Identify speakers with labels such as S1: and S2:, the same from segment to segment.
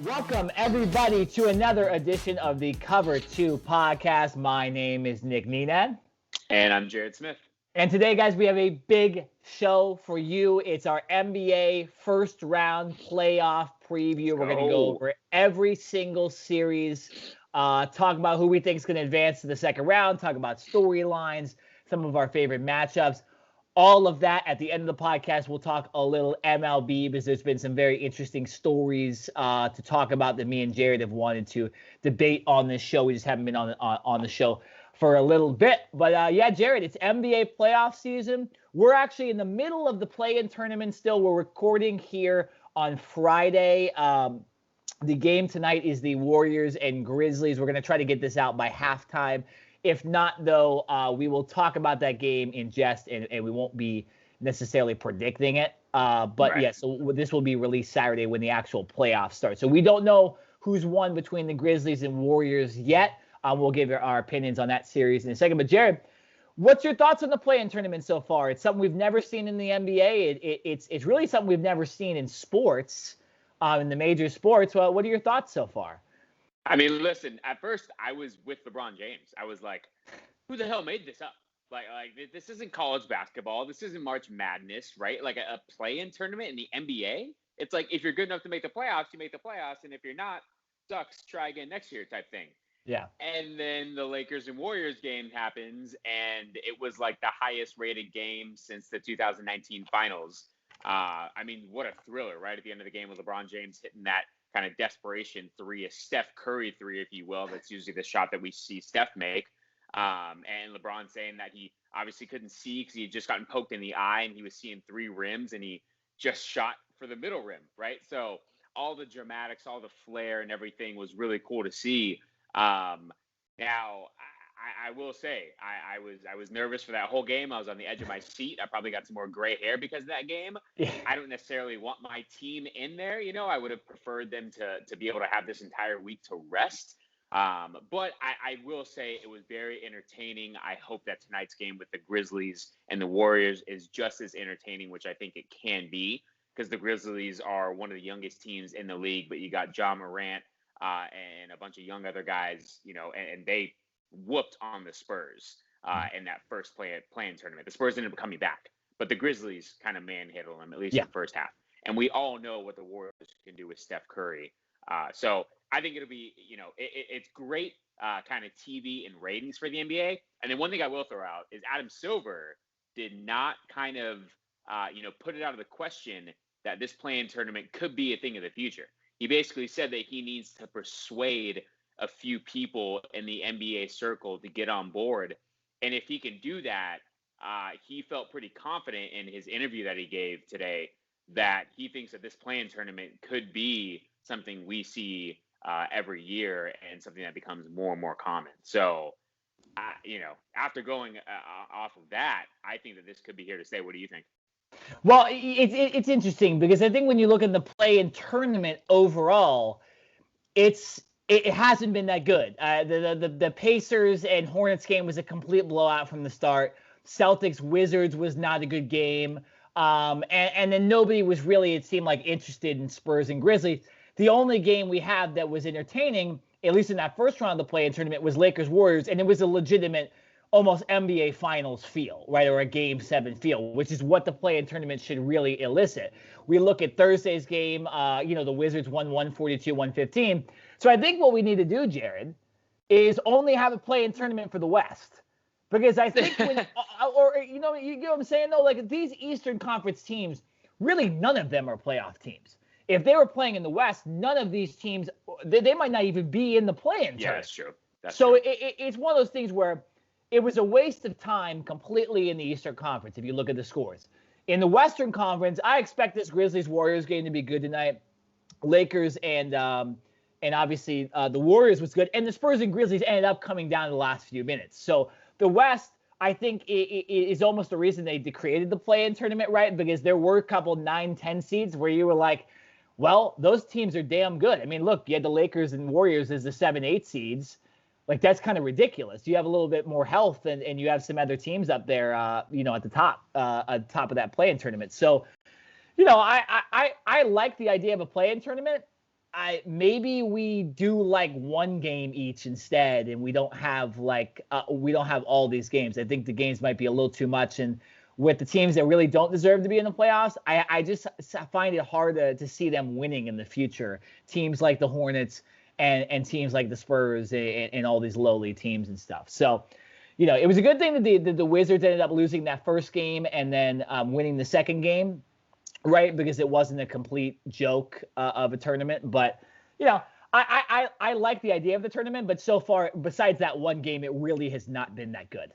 S1: Welcome, everybody, to another edition of the Cover 2 podcast. My name is Nick Nenad.
S2: And I'm Jared Smith.
S1: And today, guys, we have a big show for you. It's our NBA first round playoff preview. We're going to go over every single series, talk about who we think is going to advance to the second round, talk about storylines, some of our favorite matchups. All of that at the end of the podcast. We'll talk a little MLB because there's been some very interesting stories to talk about that me and Jared have wanted to debate on this show. We just haven't been on the show for a little bit. But yeah, Jared, it's NBA playoff season. We're actually in the middle of the play-in tournament still. We're recording here on Friday. The game tonight is the Warriors and Grizzlies. We're going to try to get this out by halftime. If not, though, we will talk about that game in jest, and we won't be necessarily predicting it. But right. Yeah, so this will be released Saturday when the actual playoffs start. So we don't know who's won between the Grizzlies and Warriors yet. We'll give our opinions on that series in a second. But Jared, what's your thoughts on the play-in tournament so far? It's something we've never seen in the NBA. It's really something we've never seen in sports, in the major sports. Well, what are your thoughts so far?
S2: I mean, listen, at first I was with LeBron James. I was like, who the hell made this up? Like this isn't college basketball. This isn't March Madness, right? Like a play-in tournament in the NBA. It's like, if you're good enough to make the playoffs, you make the playoffs. And if you're not, sucks, try again next year type thing.
S1: Yeah.
S2: And then the Lakers and Warriors game happens, and it was like the highest rated game since the 2019 finals. I mean, what a thriller, right? At the end of the game with LeBron James hitting that kind of desperation three, a Steph Curry three, if you will. That's usually the shot that we see Steph make. And LeBron saying that he obviously couldn't see because he had just gotten poked in the eye and he was seeing three rims and he just shot for the middle rim, right? So all the dramatics, all the flair and everything was really cool to see. Now, I will say I was nervous for that whole game. I was on the edge of my seat. I probably got some more gray hair because of that game. Yeah. I don't necessarily want my team in there. You know, I would have preferred them to be able to have this entire week to rest. But I will say it was very entertaining. I hope that tonight's game with the Grizzlies and the Warriors is just as entertaining, which I think it can be, because the Grizzlies are one of the youngest teams in the league. But you got Ja Morant and a bunch of young other guys, you know, and they whooped on the Spurs in that first play-in tournament. The Spurs ended up coming back, but the Grizzlies kind of manhandled them, at least in the first half. And we all know what the Warriors can do with Steph Curry. So I think it'll be, you know, it's great kind of TV and ratings for the NBA. And then one thing I will throw out is Adam Silver did not kind of, put it out of the question that this play-in tournament could be a thing of the future. He basically said that he needs to persuade a few people in the NBA circle to get on board. And if he can do that, he felt pretty confident in his interview that he gave today that he thinks that this play-in tournament could be something we see every year and something that becomes more and more common. So, after going off of that, I think that this could be here to stay. What do you think?
S1: Well, it's interesting because I think when you look at the play-in tournament overall, it hasn't been that good. The Pacers and Hornets game was a complete blowout from the start. Celtics Wizards was not a good game. And then nobody was really, it seemed like, interested in Spurs and Grizzlies. The only game we had that was entertaining, at least in that first round of the play-in tournament, was Lakers Warriors, and it was a legitimate almost NBA Finals feel, right, or a Game 7 feel, which is what the play-in tournament should really elicit. We look at Thursday's game, the Wizards won 142-115. So I think what we need to do, Jared, is only have a play-in tournament for the West. Because I think you know what I'm saying, though? Like, these Eastern Conference teams, really none of them are playoff teams. If they were playing in the West, none of these teams, they might not even be in the play-in tournament.
S2: Yeah, that's true.
S1: So it's one of those things where it was a waste of time completely in the Eastern Conference, if you look at the scores. In the Western Conference, I expect this Grizzlies-Warriors game to be good tonight. Lakers and obviously the Warriors was good. And the Spurs and Grizzlies ended up coming down in the last few minutes. So the West, I think, is almost the reason they created the play-in tournament, right? Because there were a couple 9-10 seeds where you were like, well, those teams are damn good. I mean, look, you had the Lakers and Warriors as the 7-8 seeds. Like, that's kind of ridiculous. You have a little bit more health, and you have some other teams up there, at the top of that play-in tournament. So, I like the idea of a play-in tournament. maybe we do like one game each instead, and we don't have all these games. I think the games might be a little too much, and with the teams that really don't deserve to be in the playoffs, I just find it hard to see them winning in the future. Teams like the Hornets and teams like the Spurs and all these lowly teams and stuff. So, it was a good thing that the Wizards ended up losing that first game and then winning the second game, right? Because it wasn't a complete joke of a tournament. But, I like the idea of the tournament, but so far, besides that one game, it really has not been that good.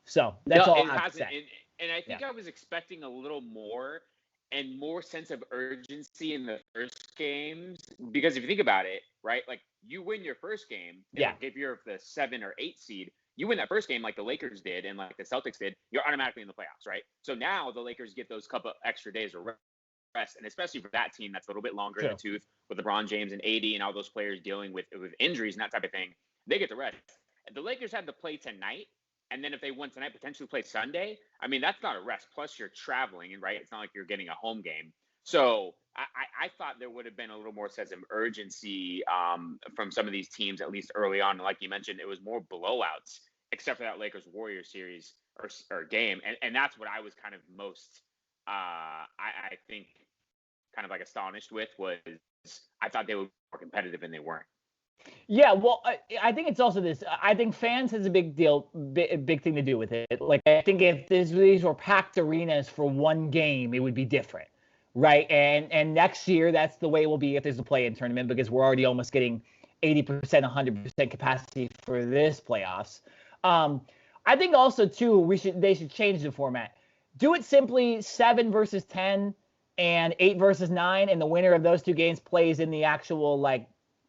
S1: So that's all I have to say.
S2: And I think I was expecting a little more and more sense of urgency in the first games, because if you think about it, right, like you win your first game, if you're the 7 or 8 seed, you win that first game like the Lakers did and like the Celtics did, you're automatically in the playoffs, right? So now the Lakers get those couple extra days of rest, and especially for that team that's a little bit longer in the tooth with LeBron James and AD and all those players dealing with injuries and that type of thing, they get the rest. The Lakers had to play tonight. And then if they won tonight, potentially play Sunday, I mean, that's not a rest. Plus, you're traveling, right? It's not like you're getting a home game. So I thought there would have been a little more sense of urgency from some of these teams, at least early on. And like you mentioned, it was more blowouts, except for that Lakers-Warriors series or game. And that's what I was kind of most, I think, kind of like astonished with was I thought they would be more competitive, and they weren't.
S1: Yeah, well, I think it's also this. I think fans has a big thing to do with it. Like, I think if these were packed arenas for one game, it would be different, right? And next year, that's the way it will be if there's a play-in tournament, because we're already almost getting 80%, 100% capacity for this playoffs. I think also too, they should change the format. Do it simply 7 versus 10 and 8 versus 9, and the winner of those two games plays in the actual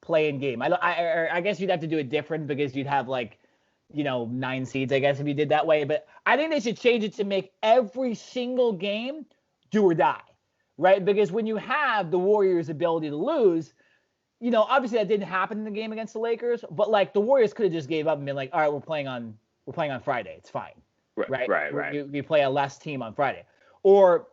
S1: play-in game. I guess you'd have to do it different because you'd have 9 seeds, I guess, if you did that way. But I think they should change it to make every single game do or die, right? Because when you have the Warriors' ability to lose, obviously that didn't happen in the game against the Lakers, but the Warriors could have just gave up and been like, all right, we're playing on Friday. It's fine, right? We play a less team on Friday. Or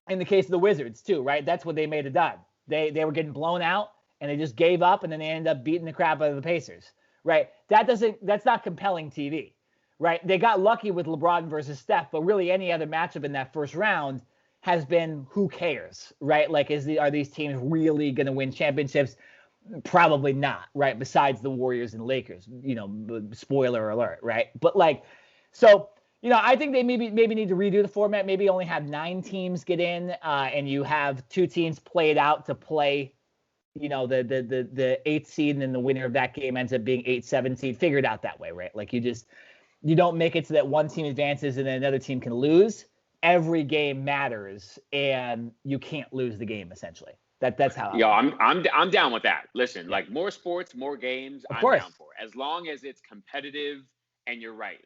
S1: in the case of the Wizards too, right? That's what they made it done. They were getting blown out, and they just gave up, and then they ended up beating the crap out of the Pacers, right? That's not compelling TV, right? They got lucky with LeBron versus Steph, but really any other matchup in that first round has been who cares, right? Are these teams really going to win championships? Probably not, right? Besides the Warriors and Lakers, spoiler alert, right? But so, I think they maybe need to redo the format. Maybe only have 9 teams get in, and you have 2 teams play it out to play the 8th seed, and then the winner of that game ends up being 8-7 seed. Figure it out that way, right? You don't make it so that one team advances and then another team can lose. Every game matters, and you can't lose the game essentially. That's how.
S2: I'm down with that. Listen, more sports, more games.
S1: I'm down
S2: for as long as it's competitive. And you're right.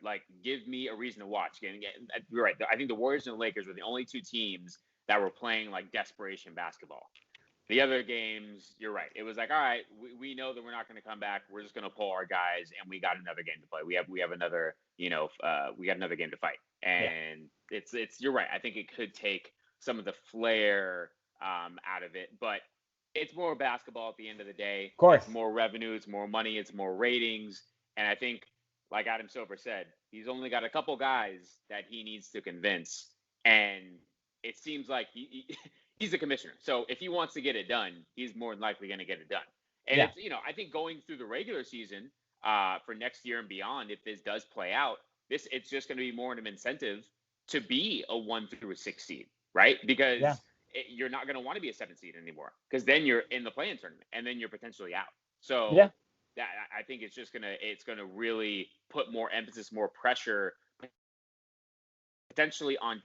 S2: Give me a reason to watch. You're right. I think the Warriors and the Lakers were the only 2 teams that were playing desperation basketball. The other games, you're right. It was all right, we know that we're not going to come back. We're just going to pull our guys, and we got another game to play. We have another, we got another game to fight. And it's you're right. I think it could take some of the flair out of it, but it's more basketball at the end of the day.
S1: Of course.
S2: It's more revenue, it's more money, it's more ratings. And I think, like Adam Silver said, he's only got a couple guys that he needs to convince. And it seems like he's a commissioner. So if he wants to get it done, he's more than likely going to get it done. And it's, I think going through the regular season for next year and beyond, if this does play out, it's just going to be more of an incentive to be a 1 through a 6 seed, right? Because you're not going to want to be a 7 seed anymore, because then you're in the play-in tournament and then you're potentially out. So that, I think it's going to really put more emphasis, more pressure potentially on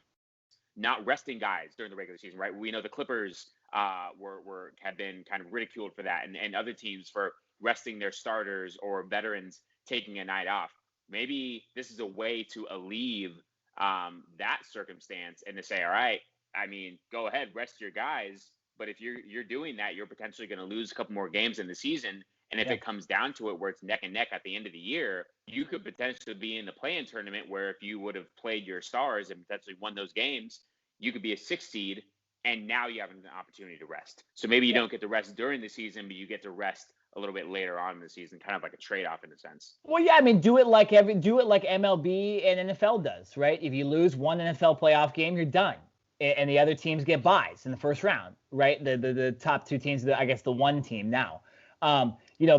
S2: not resting guys during the regular season, right? We know the Clippers have been kind of ridiculed for that, and other teams for resting their starters or veterans taking a night off. Maybe this is a way to alleviate that circumstance and to say, all right, I mean, go ahead, rest your guys, but if you're doing that, you're potentially going to lose a couple more games in the season. And if it comes down to it where it's neck and neck at the end of the year, you could potentially be in the play-in tournament where if you would have played your stars and potentially won those games, you could be a 6 seed and now you have an opportunity to rest. So maybe you don't get to rest during the season, but you get to rest a little bit later on in the season, kind of like a trade-off in a sense.
S1: Well, yeah, I mean, do it like MLB and NFL does, right? If you lose one NFL playoff game, you're done, and the other teams get buys in the first round, right? The top two teams, I guess the one team now.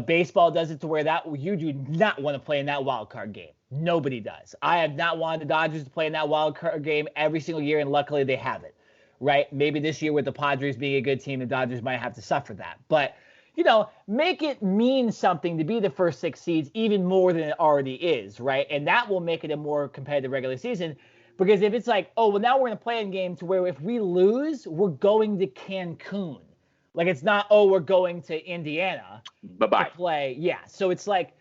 S1: Baseball does it to where that you do not want to play in that wild card game. Nobody does. I have not wanted the Dodgers to play in that wild card game every single year, and luckily they have it, right? Maybe this year with the Padres being a good team, the Dodgers might have to suffer that, but make it mean something to be the first 6 seeds even more than it already is, right? And that will make it a more competitive regular season, because if it's like, oh, well, now we're in a play-in game to where if we lose, we're going to Cancun. Like, it's not, oh, we're going to Indiana
S2: Bye-bye.
S1: to play. Yeah, so it's like,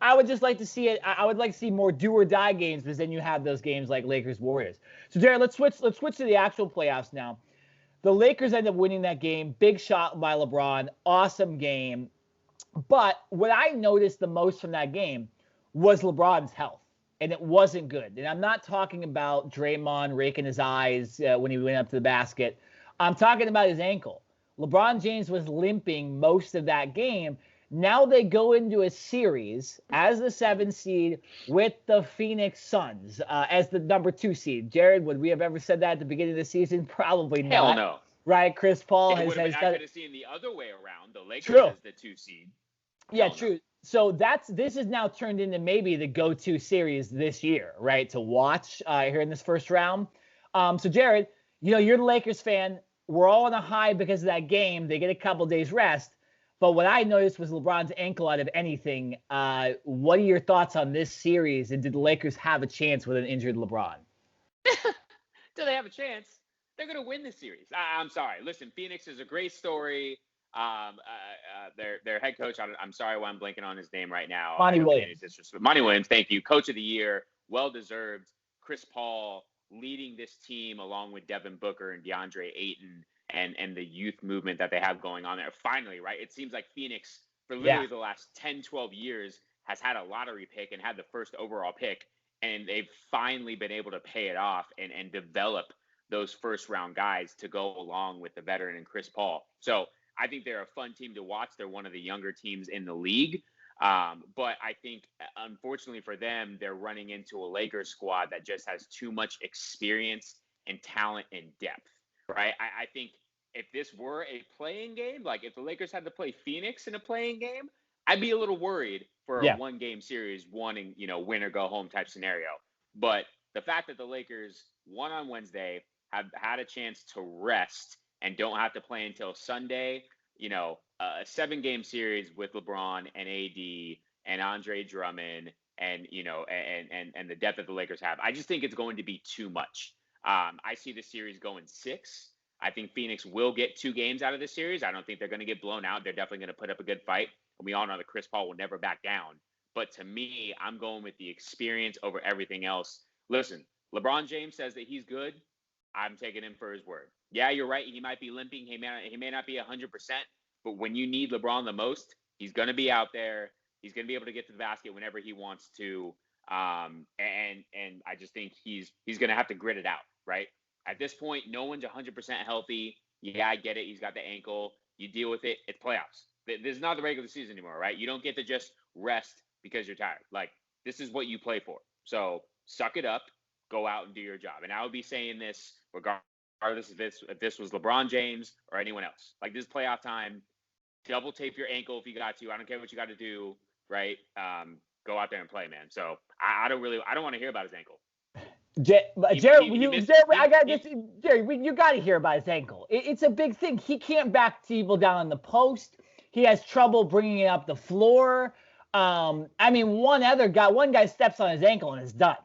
S1: I would just like to see it. I would like to see more do or die games, because then you have those games like Lakers Warriors. So, Jared, let's switch to the actual playoffs now. The Lakers end up winning that game. Big shot by LeBron. Awesome game. But what I noticed the most from that game was LeBron's health, and it wasn't good. And I'm not talking about Draymond raking his eyes when he went up to the basket. I'm talking about his ankle. LeBron James was limping most of that game. Now they go into a series as the 7th seed with the Phoenix Suns as the number 2 seed. Jared, would we have ever said that at the beginning of the season? Probably not.
S2: Hell no.
S1: Right? Chris Paul has
S2: I
S1: got
S2: could have seen the other way around. The Lakers as the 2 seed.
S1: Yeah, true. So this is now turned into maybe the go-to series this year, right? To watch here in this first round. So Jared, you're the Lakers fan. We're all on a high because of that game. They get a couple days rest. But what I noticed was LeBron's ankle out of anything. What are your thoughts on this series? And did the Lakers have a chance with an injured LeBron?
S2: Do they have a chance? They're going to win this series. I'm sorry. Listen, Phoenix is a great story. Their head coach, I'm sorry why I'm blanking on his name right now.
S1: Monty Williams.
S2: Monty Williams, thank you. Coach of the year, well-deserved. Chris Paul leading this team along with Devin Booker and DeAndre Ayton. And the youth movement that they have going on there. Finally, right? It seems like Phoenix, for literally the last 10, 12 years, has had a lottery pick and had the first overall pick. And they've finally been able to pay it off and develop those first-round guys to go along with the veteran and Chris Paul. So I think they're a fun team to watch. They're one of the younger teams in the league. But I think, unfortunately for them, they're running into a Lakers squad that just has too much experience and talent and depth. Right. I think if this were a playing game, like if the Lakers had to play Phoenix in a playing game, I'd be a little worried for a 1-game series, wanting, win or go home type scenario. But the fact that the Lakers won on Wednesday, have had a chance to rest and don't have to play until Sunday, a 7-game series with LeBron and AD and Andre Drummond and the depth that the Lakers have, I just think it's going to be too much. I see the series going 6. I think Phoenix will get 2 games out of this series. I don't think they're going to get blown out. They're definitely going to put up a good fight. And we all know that Chris Paul will never back down. But to me, I'm going with the experience over everything else. Listen, LeBron James says that he's good. I'm taking him for his word. Yeah, you're right. He might be limping. He may not be 100%. But when you need LeBron the most, he's going to be out there. He's going to be able to get to the basket whenever he wants to. And I just think he's going to have to grit it out, right? At this point, no one's 100% healthy. Yeah, I get it. He's got the ankle. You deal with it. It's playoffs. This is not the regular season anymore, right? You don't get to just rest because you're tired. Like, this is what you play for. So suck it up. Go out and do your job. And I would be saying this regardless if this was LeBron James or anyone else. Like, this playoff time, double tape your ankle if you got to. I don't care what you got to do, right? Go out there and play, man. So I don't want to hear about his ankle.
S1: Jerry, you got to hear about his ankle. It's a big thing. He can't back people down on the post. He has trouble bringing it up the floor. One guy steps on his ankle and is done,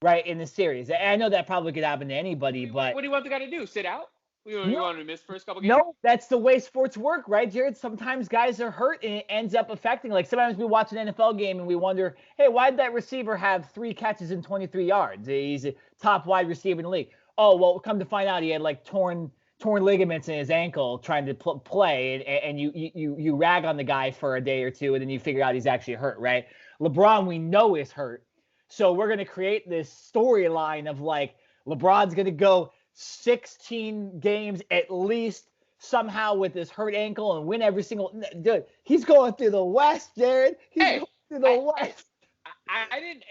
S1: right, in the series. And I know that probably could happen to anybody, but
S2: what do you want the guy to do? Sit out? You want him to miss first couple games?
S1: No, that's the way sports work, right, Jared? Sometimes guys are hurt and it ends up affecting. Like, sometimes we watch an NFL game and we wonder, hey, why did that receiver have 3 catches and 23 yards? He's a top wide receiver in the league. Oh, well, come to find out he had like torn ligaments in his ankle trying to play, and you rag on the guy for a day or two, and then you figure out he's actually hurt, right? LeBron, we know, is hurt. So we're going to create this storyline of like LeBron's going to go 16 games at least somehow with this hurt ankle and win every single. Dude, he's going through the West, Jared. He's going through the West.
S2: I didn't.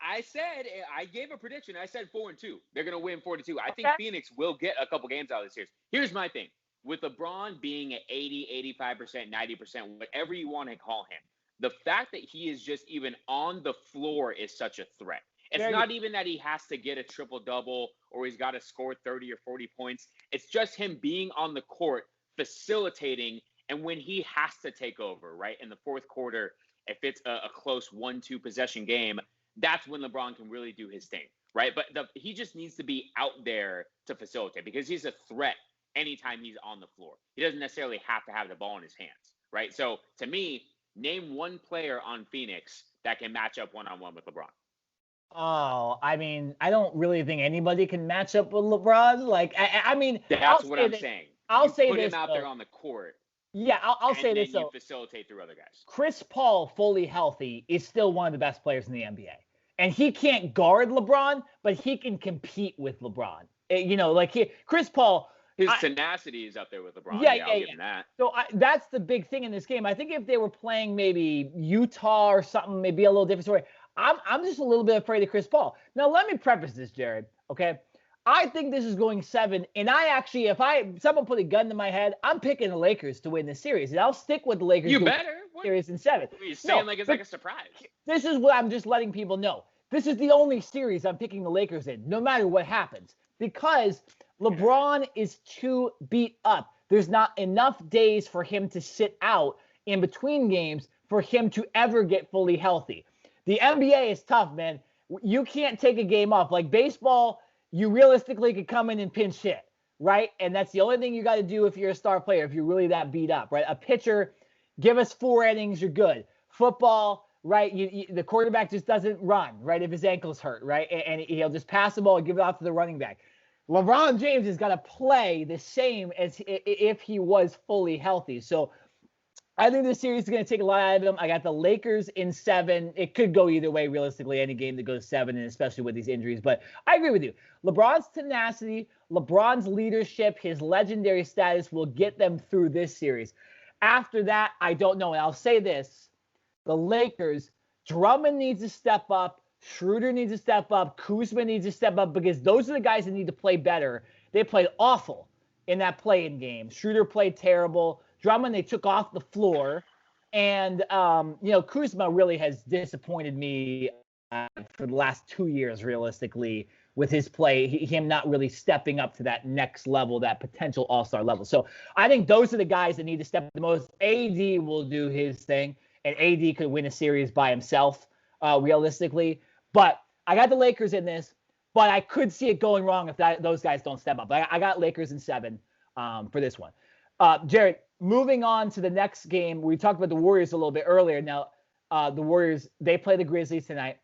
S2: I gave a prediction. I said 4-2. They're going to win 4-2. I think Phoenix will get a couple games out of this series. Here's my thing. With LeBron being at 80, 85%, 90%, whatever you want to call him, the fact that he is just even on the floor is such a threat. It's not even that he has to get a triple-double or he's got to score 30 or 40 points. It's just him being on the court, facilitating, and when he has to take over, right, in the fourth quarter, if it's a close 1-2 possession game, that's when LeBron can really do his thing, right? But he just needs to be out there to facilitate because he's a threat anytime he's on the floor. He doesn't necessarily have to have the ball in his hands, right? So, to me, name one player on Phoenix that can match up one-on-one with LeBron.
S1: Oh, I mean, I don't really think anybody can match up with LeBron. Like, I mean,
S2: that's what I'm saying.
S1: I'll say
S2: put
S1: this,
S2: him out there on the court.
S1: Yeah, I'll say this.
S2: And you facilitate through other guys.
S1: Chris Paul, fully healthy, is still one of the best players in the NBA, and he can't guard LeBron, but he can compete with LeBron. Chris Paul.
S2: His tenacity is up there with LeBron. Yeah, I'll give him that.
S1: So that's the big thing in this game. I think if they were playing maybe Utah or something, maybe a little different story. I'm just a little bit afraid of Chris Paul. Now, let me preface this, Jared, okay? I think this is going 7, and I actually, someone put a gun to my head, I'm picking the Lakers to win this series, and I'll stick with the Lakers.
S2: You better.
S1: Series in 7.
S2: You're saying it's like a surprise.
S1: This is what I'm just letting people know. This is the only series I'm picking the Lakers in, no matter what happens, because LeBron is too beat up. There's not enough days for him to sit out in between games for him to ever get fully healthy. The NBA is tough, man. You can't take a game off. Like baseball, you realistically could come in and pinch hit, right? And that's the only thing you got to do if you're a star player, if you're really that beat up, right? A pitcher, give us 4 innings, you're good. Football, right? The quarterback just doesn't run, right? If his ankle's hurt, right? And he'll just pass the ball and give it off to the running back. LeBron James is going to play the same as if he was fully healthy. So I think this series is going to take a lot out of him. I got the Lakers in 7. It could go either way, realistically, any game that goes 7, and especially with these injuries. But I agree with you. LeBron's tenacity, LeBron's leadership, his legendary status will get them through this series. After that, I don't know. And I'll say this. The Lakers, Drummond needs to step up. Schroeder needs to step up. Kuzma needs to step up because those are the guys that need to play better. They played awful in that play-in game. Schroeder played terrible. Drummond, they took off the floor. And, Kuzma really has disappointed me for the last 2 years, realistically, with his play, him not really stepping up to that next level, that potential all-star level. So I think those are the guys that need to step up the most. AD will do his thing, and AD could win a series by himself, realistically. But I got the Lakers in this, but I could see it going wrong if those guys don't step up. I got Lakers in 7 for this one. Jared, moving on to the next game, we talked about the Warriors a little bit earlier. Now, the Warriors, they play the Grizzlies tonight.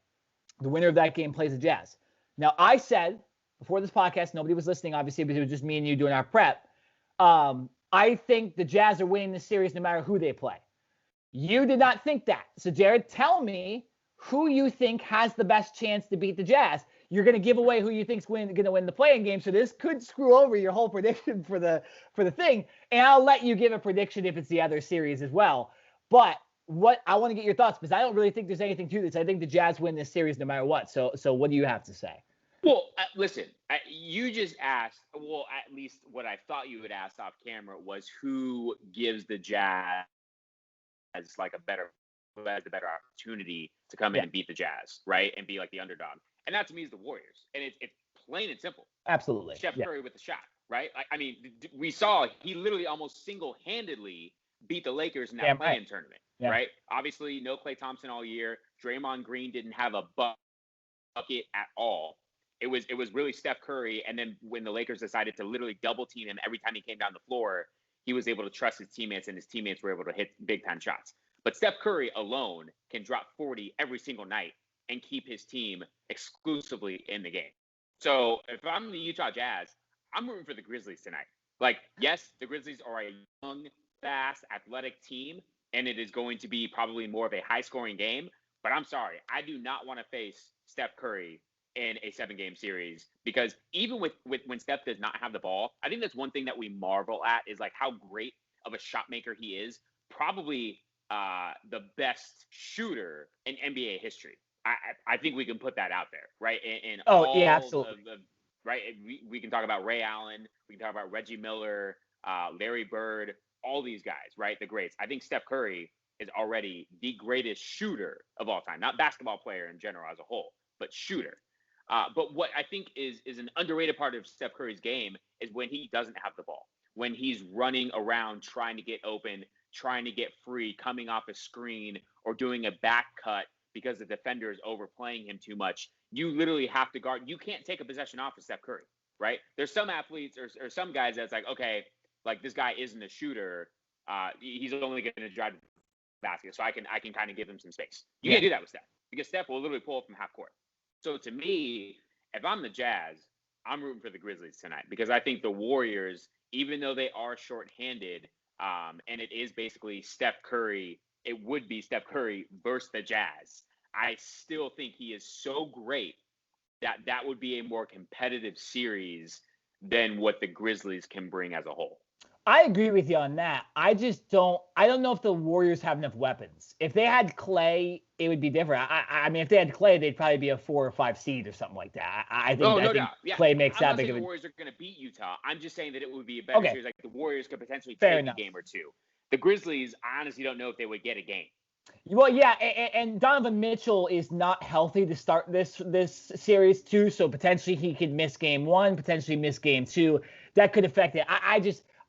S1: The winner of that game plays the Jazz. Now, I said before this podcast, nobody was listening, obviously, because it was just me and you doing our prep. I think the Jazz are winning the series no matter who they play. You did not think that. So, Jared, tell me who you think has the best chance to beat the Jazz. You're going to give away who you think's going to win the play-in game, so this could screw over your whole prediction for the thing. And I'll let you give a prediction if it's the other series as well. But what I want to get your thoughts, because I don't really think there's anything to this. I think the Jazz win this series no matter what. So what do you have to say?
S2: Well, listen, you just asked. Well, at least what I thought you would ask off camera was who gives the Jazz like a better opportunity to come in and beat the Jazz, right, and be like the underdog. And that to me is the Warriors, and it's plain and simple.
S1: Absolutely,
S2: Steph Curry with the shot, right? I mean, we saw he literally almost single-handedly beat the Lakers in that play-in tournament, right? Obviously, no Klay Thompson all year. Draymond Green didn't have a bucket at all. It was really Steph Curry, and then when the Lakers decided to literally double team him every time he came down the floor, he was able to trust his teammates, and his teammates were able to hit big-time shots. But Steph Curry alone can drop 40 every single night and keep his team exclusively in the game. So if I'm the Utah Jazz, I'm rooting for the Grizzlies tonight. Like, yes, the Grizzlies are a young, fast, athletic team, and it is going to be probably more of a high-scoring game. But I'm sorry, I do not want to face Steph Curry in a 7-game series, because even with when Steph does not have the ball, I think that's one thing that we marvel at is like how great of a shot maker he is. Probably the best shooter in NBA history. I think we can put that out there, right? In
S1: yeah,
S2: all
S1: absolutely.
S2: of the right, we can talk about Ray Allen, we can talk about Reggie Miller, Larry Bird, all these guys, right? The greats. I think Steph Curry is already the greatest shooter of all time, not basketball player in general as a whole, but shooter. But what I think is an underrated part of Steph Curry's game is when he doesn't have the ball, when he's running around trying to get open, trying to get free, coming off a screen, or doing a back cut because the defender is overplaying him too much. You literally have to guard. You can't take a possession off of Steph Curry, right? There's some athletes or some guys that's like, okay, like this guy isn't a shooter. He's only going to drive the basket, so I can kind of give him some space. You can't do that with Steph because Steph will literally pull up from half court. So to me, if I'm the Jazz, I'm rooting for the Grizzlies tonight because I think the Warriors, even though they are shorthanded, and it is basically Steph Curry, it would be Steph Curry versus the Jazz. I still think he is so great that would be a more competitive series than what the Grizzlies can bring as a whole.
S1: I agree with you on that. I don't know if the Warriors have enough weapons. If they had Clay, it would be different. I mean, if they had Clay, they'd probably be a 4 or 5 seed or something like that. I think Clay makes that big of a...
S2: the Warriors are going to beat Utah. I'm just saying that it would be a better series. Like the Warriors could potentially take a game or two. The Grizzlies, I honestly don't know if they would get a game.
S1: Well, yeah, and Donovan Mitchell is not healthy to start this series too, so potentially he could miss game 1, potentially miss game 2. That could affect it.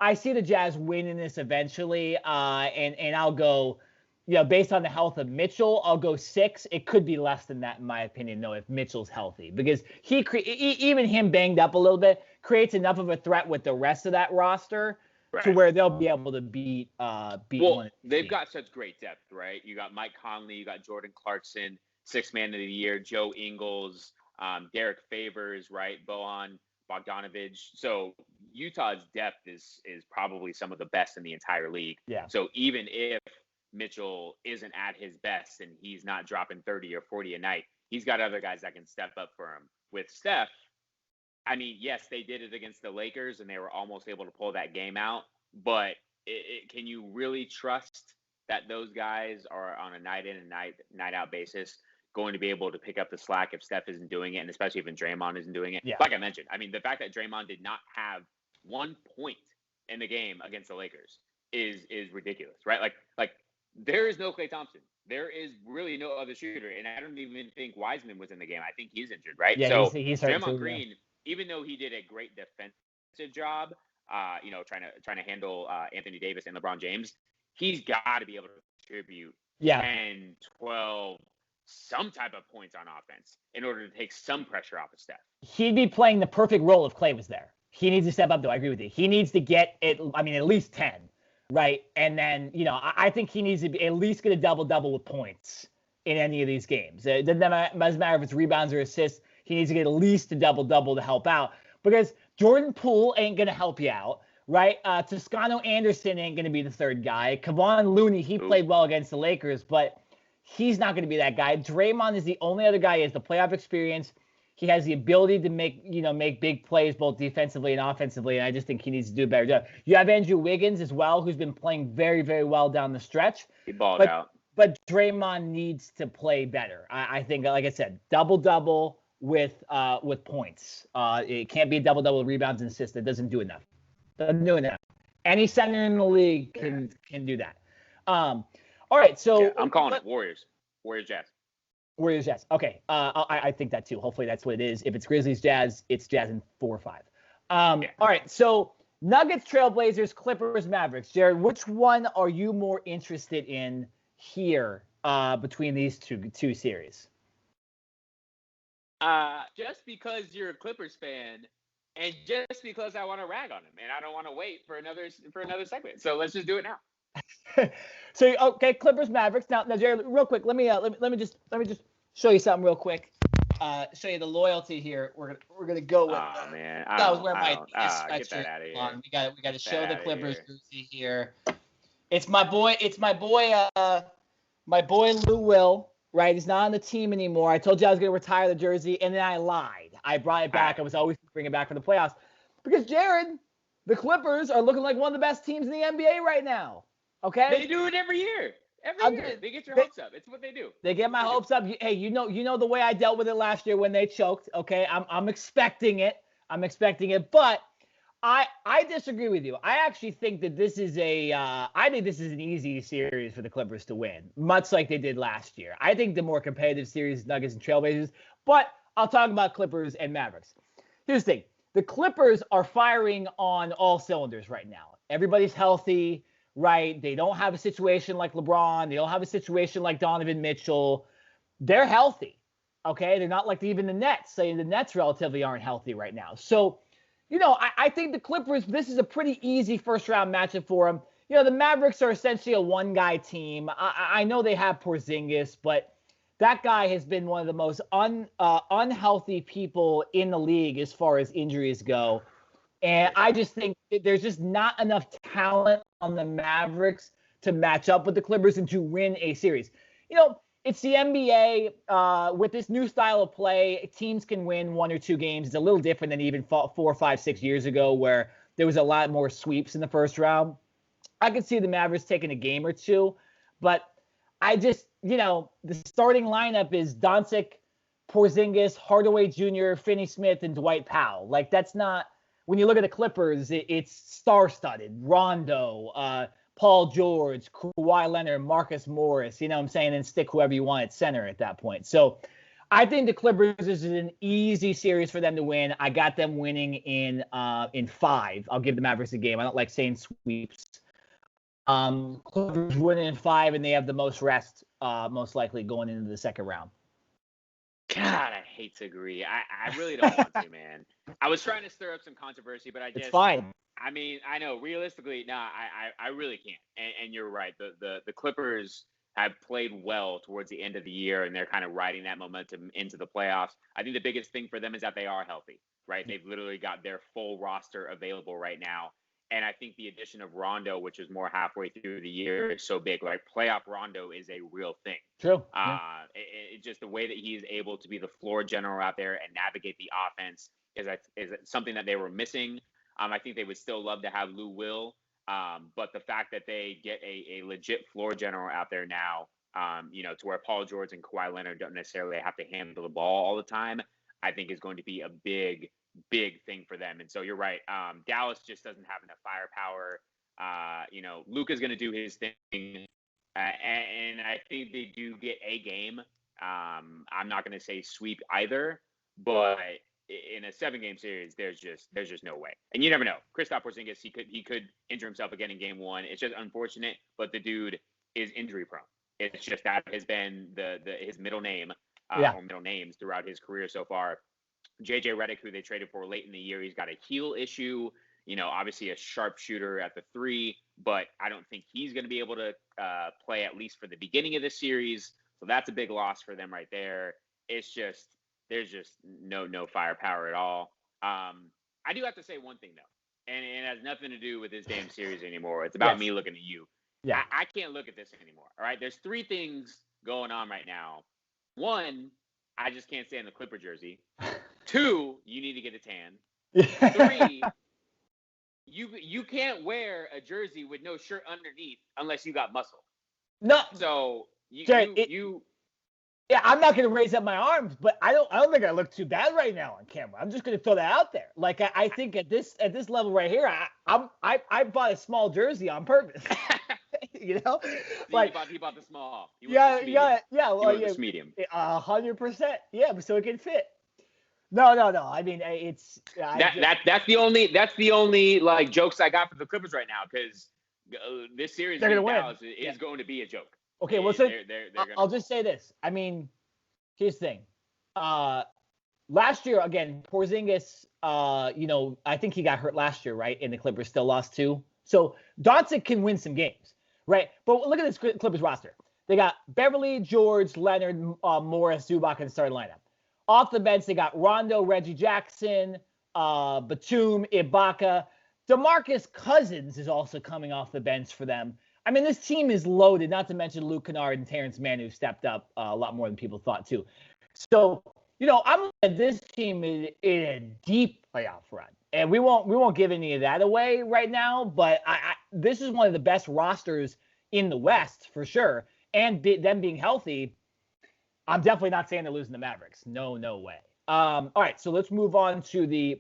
S1: I see the Jazz winning this eventually, and I'll go, based on the health of Mitchell, I'll go 6. It could be less than that in my opinion, though, if Mitchell's healthy, because even him banged up a little bit creates enough of a threat with the rest of that roster. Right. To where they'll be able to beat one.
S2: They've got such great depth, right? You got Mike Conley, you got Jordan Clarkson, 6th man of the year, Joe Ingles, Derek Favors, right? Bojan Bogdanovic. So Utah's depth is probably some of the best in the entire league.
S1: Yeah.
S2: So even if Mitchell isn't at his best and he's not dropping 30 or 40 a night, he's got other guys that can step up for him. With Steph, I mean, yes, they did it against the Lakers, and they were almost able to pull that game out. But can you really trust that those guys are on a night in and night out basis going to be able to pick up the slack if Steph isn't doing it, and especially if Draymond isn't doing it?
S1: Yeah.
S2: Like I mentioned, I mean, the fact that Draymond did not have 1 point in the game against the Lakers is ridiculous, right? Like there is no Klay Thompson. There is really no other shooter, and I don't even think Wiseman was in the game. I think he's injured, right?
S1: Yeah,
S2: so
S1: he's hurt
S2: Draymond
S1: too,
S2: Green. Yeah. Even though he did a great defensive job, trying to handle Anthony Davis and LeBron James, he's got to be able to contribute 10, 12, some type of points on offense in order to take some pressure off of Steph.
S1: He'd be playing the perfect role if Clay was there. He needs to step up, though. I agree with you. He needs to get it. I mean, at least 10, right? And then, I think he needs to be at least get a double-double with points in any of these games. It doesn't matter if it's rebounds or assists. He needs to get at least a double-double to help out, because Jordan Poole ain't going to help you out, right? Toscano Anderson ain't going to be the third guy. Kevon Looney, he played well against the Lakers, but he's not going to be that guy. Draymond is the only other guy. He has the playoff experience. He has the ability to make big plays both defensively and offensively, and I just think he needs to do a better job. You have Andrew Wiggins as well, who's been playing very, very well down the stretch.
S2: He balled out.
S1: But Draymond needs to play better. I think, like I said, double-double with points. It can't be a double-double with rebounds and assists. It doesn't do enough. Any center in the league can do that. All right, so...
S2: Yeah, I'm calling it Warriors. Jazz.
S1: Warriors, Jazz. Okay, I think that too. Hopefully that's what it is. If it's Grizzlies, Jazz, it's Jazz in 4 or 5. All right, so Nuggets, Trailblazers, Clippers, Mavericks. Jared, which one are you more interested in here between these two series?
S2: Just because you're a Clippers fan, and just because I want to rag on him, and I don't want to wait for another segment. So let's just do it now.
S1: So okay, Clippers, Mavericks. Now, Jared, real quick, let me just show you something real quick. Show you the loyalty here. We're gonna go with.
S2: Oh man,
S1: I was wearing my
S2: sweatshirt. Get that out of here.
S1: On. We got to show the Clippers jersey here. It's my boy. My boy Lou Will. right? He's not on the team anymore. I told you I was going to retire the jersey, and then I lied. I brought it back. I was always bringing it back for the playoffs because Jared, the Clippers are looking like one of the best teams in the NBA right now. Okay,
S2: they do it every year. Every year they get your hopes up. It's what they do.
S1: They get my hopes up. Hey, you know the way I dealt with it last year when they choked. Okay, I'm expecting it. But I disagree with you. I actually think that this is I think this is an easy series for the Clippers to win, much like they did last year. I think the more competitive series is Nuggets and Trailblazers, but I'll talk about Clippers and Mavericks. Here's the thing. The Clippers are firing on all cylinders right now. Everybody's healthy, right? They don't have a situation like LeBron. They don't have a situation like Donovan Mitchell. They're healthy, okay? They're not like even the Nets. Saying the Nets relatively aren't healthy right now. So, I think the Clippers, this is a pretty easy first-round matchup for them. The Mavericks are essentially a one-guy team. I know they have Porzingis, but that guy has been one of the most unhealthy people in the league as far as injuries go. And I just think there's just not enough talent on the Mavericks to match up with the Clippers and to win a series. It's the NBA. With this new style of play, teams can win 1 or 2 games. It's a little different than even 4, 5, 6 years ago where there was a lot more sweeps in the first round. I could see the Mavericks taking a game or 2, but I just, the starting lineup is Doncic, Porzingis, Hardaway Jr., Finney Smith, and Dwight Powell. Like, that's not, when you look at the Clippers, it's star-studded. Rondo, Paul George, Kawhi Leonard, Marcus Morris, and stick whoever you want at center at that point. So I think the Clippers is an easy series for them to win. I got them winning in 5. I'll give the Mavericks a game. I don't like saying sweeps. Clippers winning in 5, and they have the most rest, most likely going into the second round.
S2: God, I hate to agree. I really don't want to, man. I was trying to stir up some controversy, but
S1: it's fine.
S2: I mean, I know realistically, I really can't. And you're right. The Clippers have played well towards the end of the year, and they're kind of riding that momentum into the playoffs. I think the biggest thing for them is that they are healthy, right? They've literally got their full roster available right now. And I think the addition of Rondo, which is more halfway through the year, is so big. Like, playoff Rondo is a real thing.
S1: True.
S2: It's just the way that he is able to be the floor general out there and navigate the offense is something that they were missing. I think they would still love to have Lou Will, but the fact that they get a legit floor general out there now, to where Paul George and Kawhi Leonard don't necessarily have to handle the ball all the time, I think is going to be a big thing for them. And so you're right. Dallas just doesn't have enough firepower. Luka's going to do his thing, and I think they do get a game. I'm not going to say sweep either, but in a 7-game series, there's just no way. And you never know. Kristaps Porzingis, he could injure himself again in game 1. It's just unfortunate, but the dude is injury prone. It's just that has been his middle name or middle names throughout his career so far. JJ Redick, who they traded for late in the year, he's got a heel issue. Obviously a sharp shooter at the 3, but I don't think he's going to be able to play at least for the beginning of this series. So that's a big loss for them right there. It's just there's just no firepower at all. I do have to say one thing though, and it has nothing to do with this damn series anymore. It's about me looking at you. Yeah, I can't look at this anymore. All right, there's 3 things going on right now. 1, I just can't stand the Clipper jersey. 2, you need to get a tan. 3, you can't wear a jersey with no shirt underneath unless you got muscle.
S1: No.
S2: So
S1: yeah, I'm not gonna raise up my arms, but I don't think I look too bad right now on camera. I'm just gonna throw that out there. Like I think at this level right here, I bought a small jersey on purpose.
S2: Like he bought the small.
S1: Yeah. Well,
S2: the medium.
S1: 100%. Yeah, so it can fit. No. I mean, it's
S2: that's the only like jokes I got for the Clippers right now because this series against Dallas is going to be a joke.
S1: Okay, well, so I'll just say this. I mean, here's the thing. Last year, again, Porzingis, I think he got hurt last year, right? And the Clippers still lost 2. So Doncic can win some games, right? But look at this Clippers roster. They got Beverly, George, Leonard, Morris, Zubac in the starting lineup. Off the bench, they got Rondo, Reggie Jackson, Batum, Ibaka. DeMarcus Cousins is also coming off the bench for them. I mean, this team is loaded, not to mention Luke Kennard and Terrence Mann, who stepped up a lot more than people thought, too. So, I'm looking at this team in a deep playoff run. And we won't give any of that away right now, but this is one of the best rosters in the West, for sure. And them being healthy, I'm definitely not saying they're losing the Mavericks. No way. All right, so let's move on to the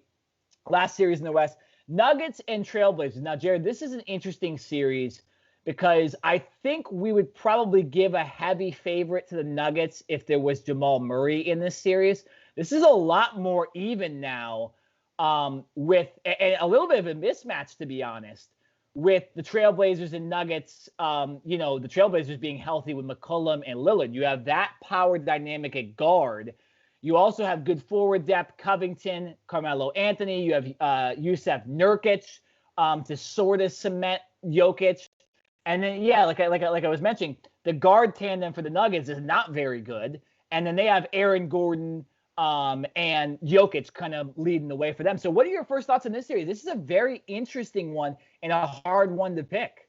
S1: last series in the West. Nuggets and Trailblazers. Now, Jared, this is an interesting series because I think we would probably give a heavy favorite to the Nuggets if there was Jamal Murray in this series. This is a lot more even now, with a little bit of a mismatch, to be honest, with the Trailblazers and Nuggets. The Trailblazers being healthy with McCollum and Lillard. You have that power dynamic at guard. You also have good forward depth, Covington, Carmelo Anthony. You have Yusuf Nurkic to sort of cement Jokic. And then, like I was mentioning, the guard tandem for the Nuggets is not very good. And then they have Aaron Gordon and Jokic kind of leading the way for them. So what are your first thoughts on this series? This is a very interesting one and a hard one to pick.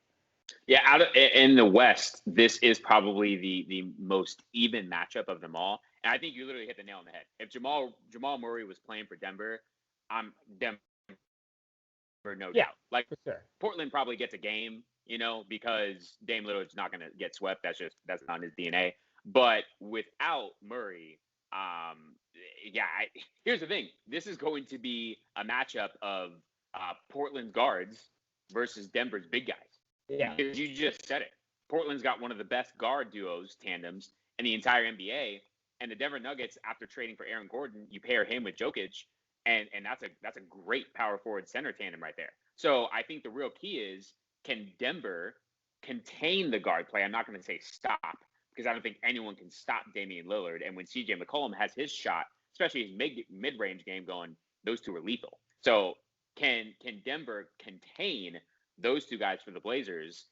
S2: Yeah, in the West, this is probably the most even matchup of them all. And I think you literally hit the nail on the head. If Jamal Murray was playing for Denver, I'm Denver, no doubt. Like,
S1: for sure.
S2: Portland probably gets a game, because Dame Lillard's not going to get swept. That's not his DNA. But without Murray, here's the thing. This is going to be a matchup of Portland's guards versus Denver's big guys.
S1: Yeah.
S2: Because you just said it. Portland's got one of the best guard tandems in the entire NBA. And the Denver Nuggets, after trading for Aaron Gordon, you pair him with Jokic, and that's a great power forward center tandem right there. So I think the real key is, can Denver contain the guard play? I'm not going to say stop, because I don't think anyone can stop Damian Lillard. And when CJ McCollum has his shot, especially his mid-range game going, those two are lethal. So can Denver contain those two guys for the Blazers?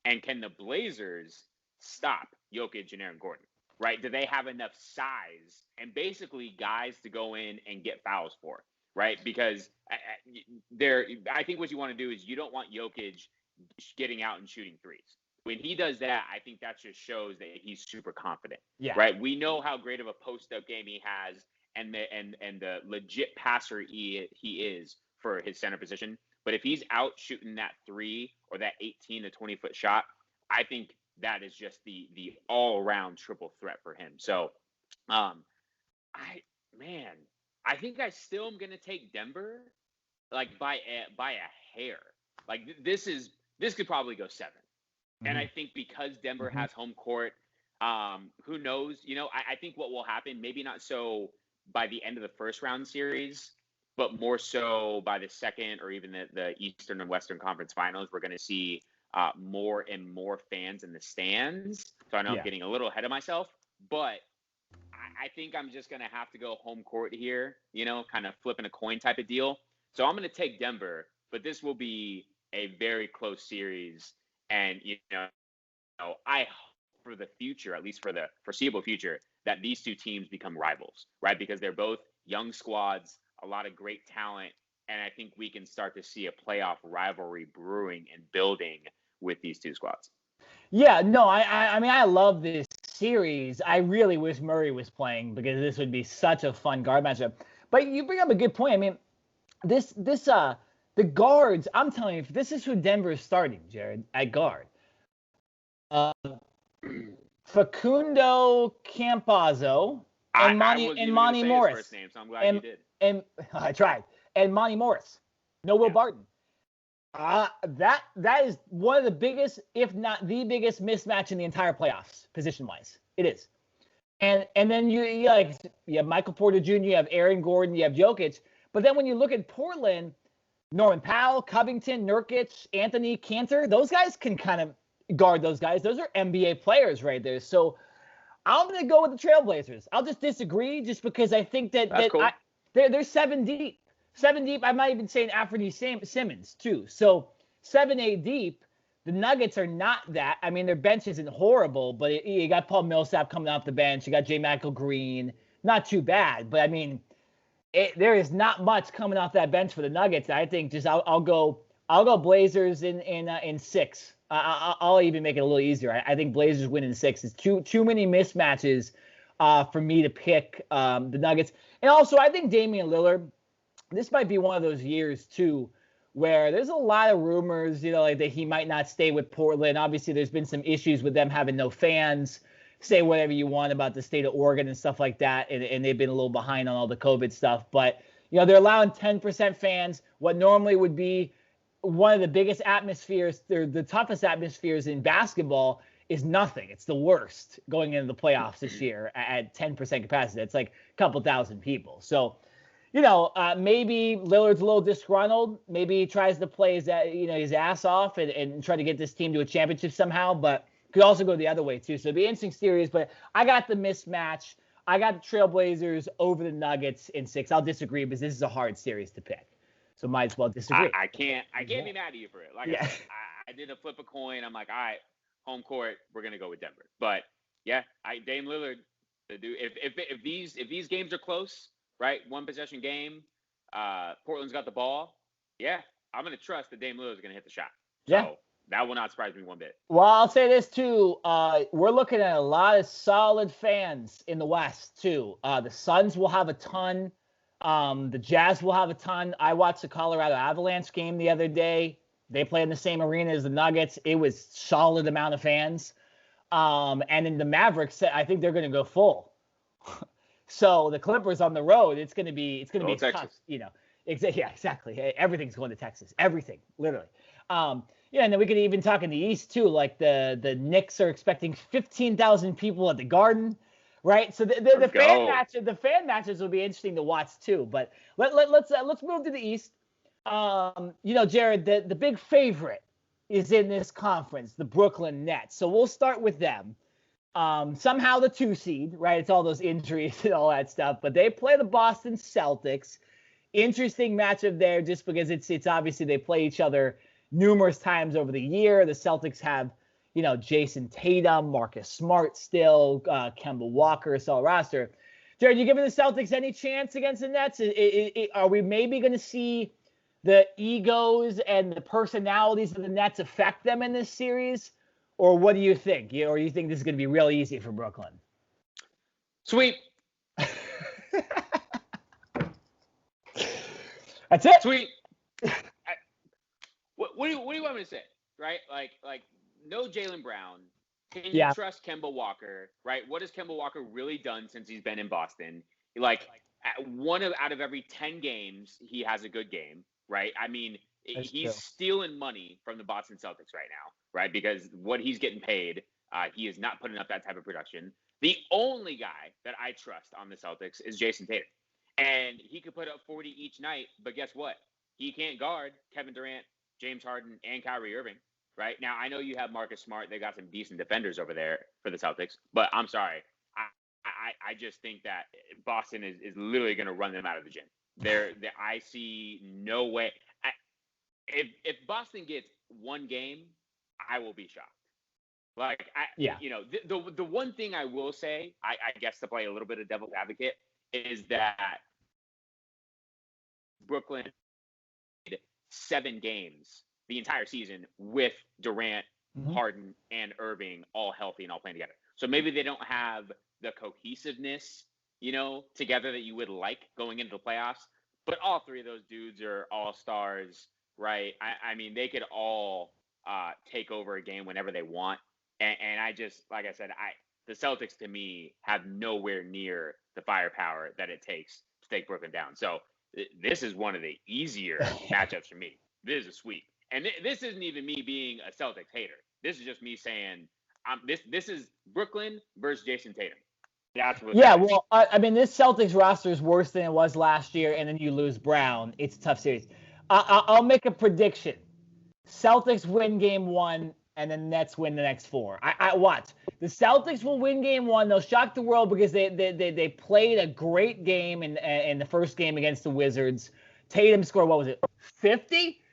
S2: And can the Blazers stop Jokic and Aaron Gordon? Right? Do they have enough size and basically guys to go in and get fouls for? Right? Because I think what you want to do is, you don't want Jokic getting out and shooting threes. When he does that, I think that just shows that he's super confident.
S1: Yeah.
S2: Right? We know how great of a post-up game he has, and the legit passer he is for his center position. But if he's out shooting that three or that 18 to 20 foot shot, I think that is just the all-around triple threat for him. So, I think I still am going to take Denver, like by a hair. Like this could probably go 7. Mm-hmm. And I think because Denver has home court, who knows? I think what will happen, maybe not so by the end of the first round series, but more so by the second or even the Eastern and Western Conference Finals, we're going to see more and more fans in the stands. So I know I'm getting a little ahead of myself, but I think I'm just going to have to go home court here, kind of flipping a coin type of deal. So I'm going to take Denver, but this will be a very close series. And, I hope for the future, at least for the foreseeable future, that these two teams become rivals, right? Because they're both young squads, a lot of great talent. And I think we can start to see a playoff rivalry brewing and building with these two squads.
S1: Yeah, no, I mean, I love this series. I really wish Murray was playing, because this would be such a fun guard matchup. But you bring up a good point. I mean, the guards, I'm telling you, this is who Denver is starting, Jared, at guard. Facundo Campazzo and Monty Morris.
S2: His first name, so I'm glad you did.
S1: And I tried. And Monty Morris. No Will Barton. That is one of the biggest, if not the biggest, mismatch in the entire playoffs, position-wise. It is. And then you have Michael Porter Jr., you have Aaron Gordon, you have Jokic. But then when you look at Portland, Norman Powell, Covington, Nurkic, Anthony, Cantor, those guys can kind of guard those guys. Those are NBA players right there. So I'm going to go with the Trailblazers. I'll just disagree just because I think that
S2: cool.
S1: They're 7 deep. 7 deep. I might even say an Anthony Simmons too. So 7-8 deep. The Nuggets are not that. I mean, their bench isn't horrible, but you got Paul Millsap coming off the bench. You got J. Michael Green. Not too bad, but I mean, there is not much coming off that bench for the Nuggets. I think just I'll go Blazers in 6. I'll even make it a little easier. I think Blazers win in 6. It's too many mismatches for me to pick the Nuggets. And also, I think Damian Lillard, this might be one of those years, too, where there's a lot of rumors, like that he might not stay with Portland. Obviously, there's been some issues with them having no fans. Say whatever you want about the state of Oregon and stuff like that, and they've been a little behind on all the COVID stuff. But, they're allowing 10% fans, what normally would be one of the biggest atmospheres, the toughest atmospheres in basketball is nothing. It's the worst going into the playoffs this year at 10% capacity. It's like a couple thousand people. So, maybe Lillard's a little disgruntled. Maybe he tries to play his ass off and try to get this team to a championship somehow, but could also go the other way too. So it'd be an interesting series, but I got the mismatch. I got the Trailblazers over the Nuggets in 6. I'll disagree because this is a hard series to pick. So might as well disagree.
S2: I can't be mad at you for it. Like I said, I did a flip a coin. I'm like, all right, home court, we're gonna go with Denver. But yeah, Dame Lillard, the dude. If these games are close, right, one possession game, Portland's got the ball. Yeah, I'm gonna trust that Dame Lillard's gonna hit the shot.
S1: Yeah.
S2: So that will not surprise me one bit.
S1: Well, I'll say this too. We're looking at a lot of solid fans in the West too. The Suns will have a ton. The Jazz will have a ton. I watched the Colorado Avalanche game the other day. They play in the same arena as the Nuggets. It was solid amount of fans. And then the Mavericks, I think they're going to go full. So the Clippers on the road, it's going to be
S2: Texas.
S1: tough. Yeah, exactly. Everything's going to Texas. Everything, literally. And then we could even talk in the East too. Like the Knicks are expecting 15,000 people at the Garden. Right, so the fan matches will be interesting to watch too. But let's move to the East. Jared, the big favorite is in this conference, the Brooklyn Nets. So we'll start with them. Somehow the 2 seed, right? It's all those injuries and all that stuff. But they play the Boston Celtics. Interesting matchup there, just because it's obviously they play each other numerous times over the year. The Celtics have Jason Tatum, Marcus Smart still, Kemba Walker, solid roster. Jared, you giving the Celtics any chance against the Nets? Are we maybe going to see the egos and the personalities of the Nets affect them in this series? Or what do you think? Or you think this is going to be real easy for Brooklyn?
S2: Sweep.
S1: That's it.
S2: Sweep. What do you want me to say? Right? Like. No Jaylen Brown. Can you trust Kemba Walker, right? What has Kemba Walker really done since he's been in Boston? Out of every 10 games, he has a good game, right? I mean, he's stealing money from the Boston Celtics right now, right? Because what he's getting paid, he is not putting up that type of production. The only guy that I trust on the Celtics is Jason Tatum. And he could put up 40 each night, but guess what? He can't guard Kevin Durant, James Harden, and Kyrie Irving. Right now, I know you have Marcus Smart. They got some decent defenders over there for the Celtics, but I'm sorry. I just think that Boston is literally going to run them out of the gym. I see no way. If Boston gets one game, I will be shocked. The one thing I will say, I guess to play a little bit of devil's advocate, is that Brooklyn played 7 games the entire season with Durant, Harden, and Irving all healthy and all playing together. So maybe they don't have the cohesiveness, together that you would like going into the playoffs. But all 3 of those dudes are all-stars, right? I mean, they could all take over a game whenever they want. And I just, like I said, the Celtics, to me, have nowhere near the firepower that it takes to take Brooklyn down. So this is one of the easier matchups for me. This is a sweep. And this isn't even me being a Celtics hater. This is just me saying, this is Brooklyn versus Jason Tatum. That's what.
S1: Yeah, well, I mean, this Celtics roster is worse than it was last year, and then you lose Brown. It's a tough series. I'll make a prediction. Celtics win game 1, and then Nets win the next 4. I watch. The Celtics will win game 1. They'll shock the world because they played a great game in the first game against the Wizards. Tatum scored, what was it, 50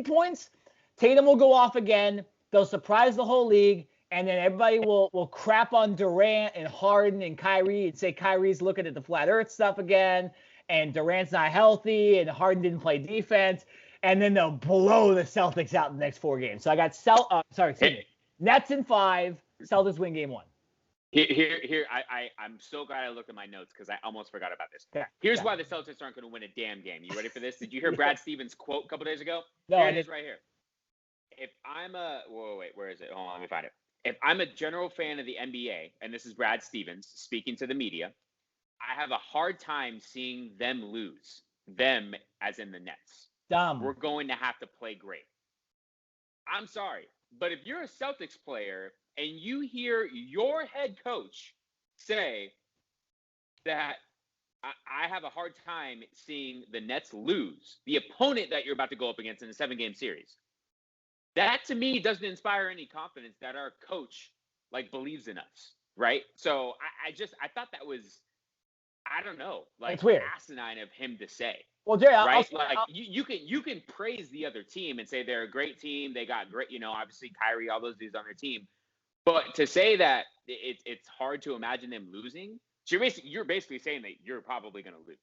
S1: points? Tatum will go off again. They'll surprise the whole league, and then everybody will crap on Durant and Harden and Kyrie and say Kyrie's looking at the flat earth stuff again, and Durant's not healthy, and Harden didn't play defense. and then they'll blow the Celtics out in the next 4 games. So I got Nets in 5. Celtics win game 1.
S2: I'm so glad I looked at my notes because I almost forgot about this. Here's why the Celtics aren't going to win a damn game. You ready for this? Did you hear Brad Stevens' quote a couple days ago?
S1: No,
S2: here it is right here. If I'm where is it? Hold on, let me find it. If I'm a general fan of the NBA, and this is Brad Stevens speaking to the media, I have a hard time seeing them lose. Them as in the Nets.
S1: Dumb.
S2: We're going to have to play great. I'm sorry, but if you're a Celtics player and you hear your head coach say that I have a hard time seeing the Nets lose, the opponent that you're about to go up against in a 7-game series, that to me doesn't inspire any confidence that our coach believes in us, right? So I thought that was, I don't know,
S1: it's weird,
S2: asinine of him to say.
S1: Well, Jerry,
S2: right? You can praise the other team and say they're a great team. They got great, obviously Kyrie, all those dudes on their team. But to say that it's hard to imagine them losing, so you're basically saying that you're probably going to lose.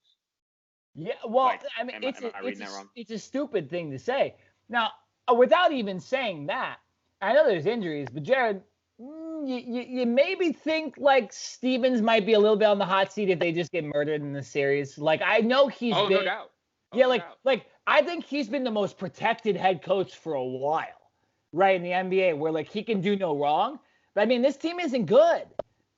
S1: Yeah, well, I mean, it's a stupid thing to say. Now, without even saying that, I know there's injuries, but Jared, you maybe think Stevens might be a little bit on the hot seat if they just get murdered in the series. I know he's been.
S2: No doubt.
S1: I think he's been the most protected head coach for a while, right, in the NBA, where he can do no wrong. But I mean, this team isn't good.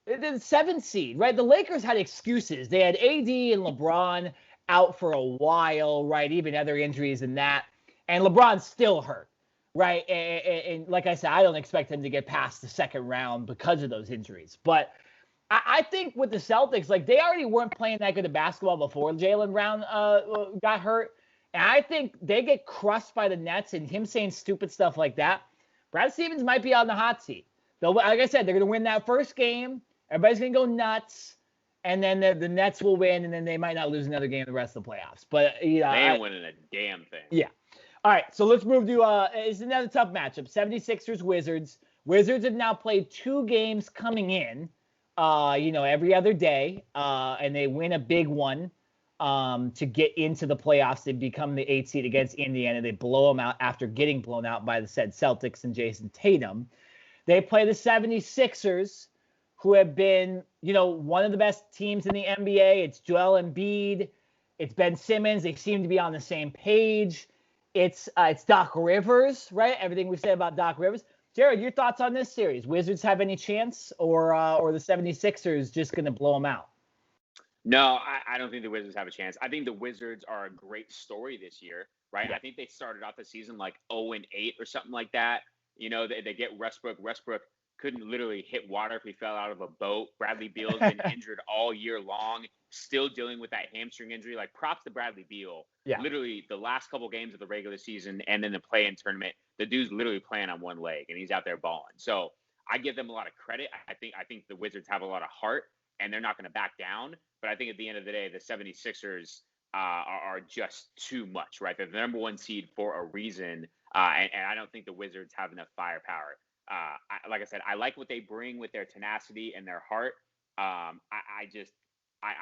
S1: They're the 7th seed, right? The Lakers had excuses. They had AD and LeBron out for a while, right? Even other injuries than that, and LeBron's still hurt. Right, and like I said, I don't expect them to get past the 2nd round because of those injuries. But I think with the Celtics, they already weren't playing that good of basketball before Jaylen Brown got hurt. And I think they get crushed by the Nets, and him saying stupid stuff like that, Brad Stevens might be on the hot seat. Though, like I said, they're going to win that first game. Everybody's going to go nuts. And then the Nets will win, and then they might not lose another game the rest of the playoffs. But
S2: they ain't winning a damn thing.
S1: Yeah. All right, so let's move to it's another tough matchup. 76ers Wizards. Wizards have now played 2 games coming in, every other day, and they win a big one to get into the playoffs. They become the 8th seed against Indiana. They blow them out after getting blown out by the said Celtics and Jason Tatum. They play the 76ers, who have been, one of the best teams in the NBA. It's Joel Embiid. It's Ben Simmons. They seem to be on the same page. It's Doc Rivers, right? Everything we've said about Doc Rivers. Jared, your thoughts on this series? Wizards have any chance, or the 76ers just going to blow them out?
S2: No, I don't think the Wizards have a chance. I think the Wizards are a great story this year, right? Yeah. I think they started off the season 0-8 or something like that. They get Westbrook. Westbrook couldn't literally hit water if he fell out of a boat. Bradley Beal's been injured all year long, still dealing with that hamstring injury. Props to Bradley Beal. Yeah. Literally the last couple games of the regular season and then the play-in tournament, the dude's literally playing on one leg and he's out there balling. So I give them a lot of credit. I think the Wizards have a lot of heart and they're not going to back down. But I think at the end of the day, the 76ers are just too much, right? They're the number 1 seed for a reason. And I don't think the Wizards have enough firepower. Like I said, I like what they bring with their tenacity and their heart. I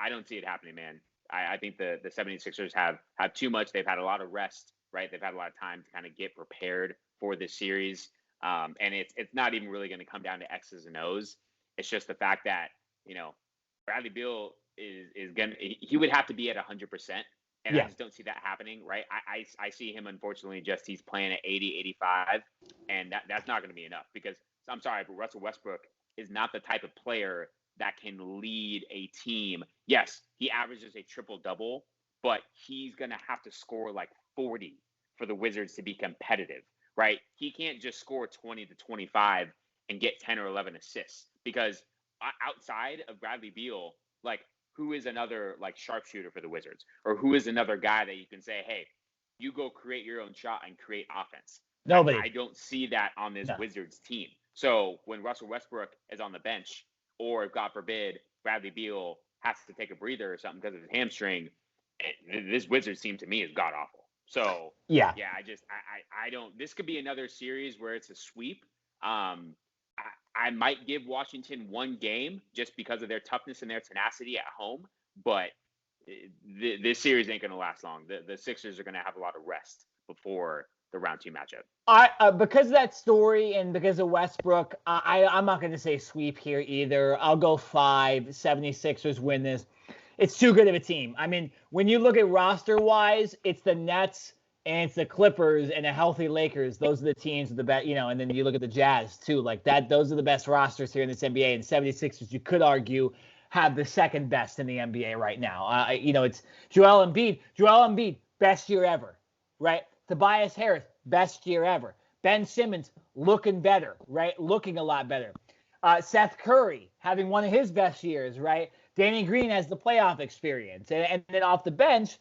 S2: don't see it happening, man. I think the 76ers have too much. They've had a lot of rest, right? They've had a lot of time to kind of get prepared for this series. And it's not even really going to come down to X's and O's. It's just the fact that, Bradley Beal he would have to be at 100%. And I just don't see that happening, right? I see him, unfortunately, he's playing at 80, 85, and that's not going to be enough because, I'm sorry, but Russell Westbrook is not the type of player that can lead a team. Yes, he averages a triple-double, but he's going to have to score 40 for the Wizards to be competitive, right? He can't just score 20 to 25 and get 10 or 11 assists because outside of Bradley Beal, who is another sharpshooter for the Wizards, or who is another guy that you can say, hey, you go create your own shot and create offense? Nobody. I don't see that on this Wizards team. So when Russell Westbrook is on the bench, or if God forbid Bradley Beal has to take a breather or something because of his hamstring, this Wizards team to me is god awful. So yeah, I don't. This could be another series where it's a sweep. I might give Washington 1 game just because of their toughness and their tenacity at home, but this series ain't going to last long. The Sixers are going to have a lot of rest before the round 2 matchup.
S1: Because of that story and because of Westbrook, I'm not going to say sweep here either. I'll go 5. 76ers win this. It's too good of a team. I mean, when you look at roster-wise, it's the Nets and it's the Clippers and the healthy Lakers. Those are the teams with the best, and then you look at the Jazz too. Like that, those are the best rosters here in this NBA. And 76ers, you could argue, have the second best in the NBA right now. It's Joel Embiid. Joel Embiid, best year ever, right? Tobias Harris, best year ever. Ben Simmons, looking better, right? Looking a lot better. Seth Curry, having one of his best years, right? Danny Green has the playoff experience. And then off the bench,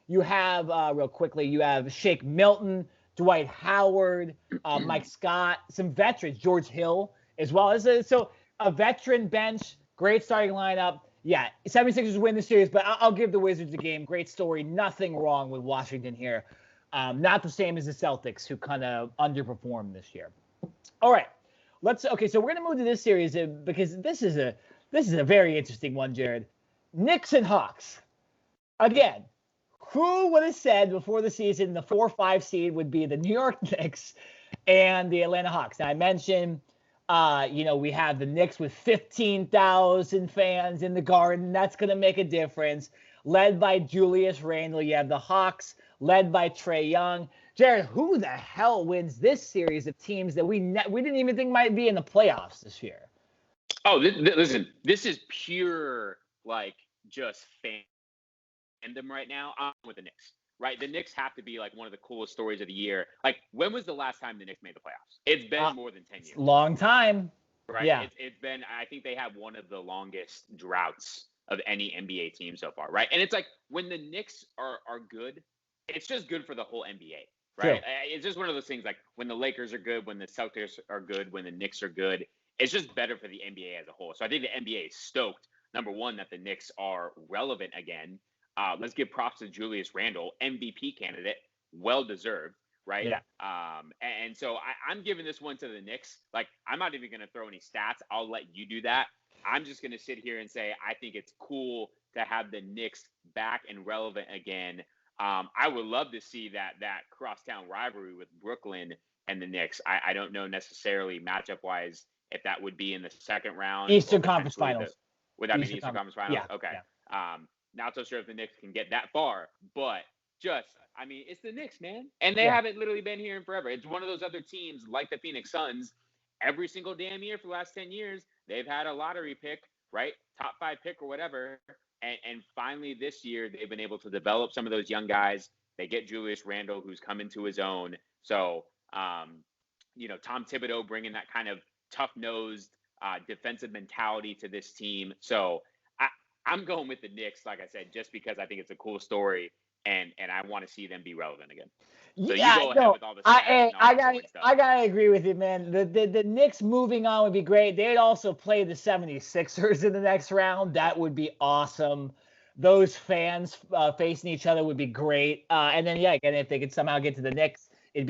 S1: you have, real quickly, you have Shake Milton, Dwight Howard, Mike Scott, some veterans, George Hill, as well as a veteran bench, great starting lineup. Yeah, 76ers win the series, but I'll give the Wizards a game. Great story. Nothing wrong with Washington here. Not the same as the Celtics, who kind of underperformed this year. All right, so we're gonna move to this series because this is a very interesting one, Jared. Knicks and Hawks. Again, who would have said before the season the 4-5 seed would be the New York Knicks and the Atlanta Hawks? Now, I mentioned, we have the Knicks with 15,000 fans in the Garden. That's going to make a difference. Led by Julius Randle. You have the Hawks led by Trae Young. Jared, who the hell wins this series of teams that we didn't even think might be in the playoffs this year?
S2: Oh, listen, this is pure, just fandom right now. I'm with the Knicks, right? The Knicks have to be, one of the coolest stories of the year. When was the last time the Knicks made the playoffs? It's been more than 10 years.
S1: Long time.
S2: Right?
S1: Yeah.
S2: It's been, I think they have one of the longest droughts of any NBA team so far, right? And it's when the Knicks are good, it's just good for the whole NBA, right?
S1: Sure.
S2: It's just one of those things, when the Lakers are good, when the Celtics are good, when the Knicks are good, it's just better for the NBA as a whole. So I think the NBA is stoked, number one, that the Knicks are relevant again. Let's give props to Julius Randle, MVP candidate, well-deserved, right?
S1: Yeah.
S2: And so I'm giving this one to the Knicks. I'm not even going to throw any stats. I'll let you do that. I'm just going to sit here and say I think it's cool to have the Knicks back and relevant again. I would love to see that crosstown rivalry with Brooklyn and the Knicks. I don't know necessarily matchup-wise if that would be in the second round.
S1: Eastern Conference Finals.
S2: Would that be the Eastern Conference Finals?
S1: Yeah.
S2: Okay.
S1: Yeah.
S2: Not so sure if the Knicks can get that far, but it's the Knicks, man. And they haven't literally been here in forever. It's one of those other teams like the Phoenix Suns. Every single damn year for the last 10 years, they've had a lottery pick, right? Top 5 pick or whatever. And finally this year, they've been able to develop some of those young guys. They get Julius Randle, who's come into his own. So, Tom Thibodeau bringing that kind of tough-nosed defensive mentality to this team. So I'm going with the Knicks, like I said, just because I think it's a cool story and I want to see them be relevant again. So you go ahead with all the stats
S1: I gotta agree with you, man. The Knicks moving on would be great. They'd also play the 76ers in the next round. That would be awesome. Those fans facing each other would be great. And then again, if they could somehow get to the Knicks, or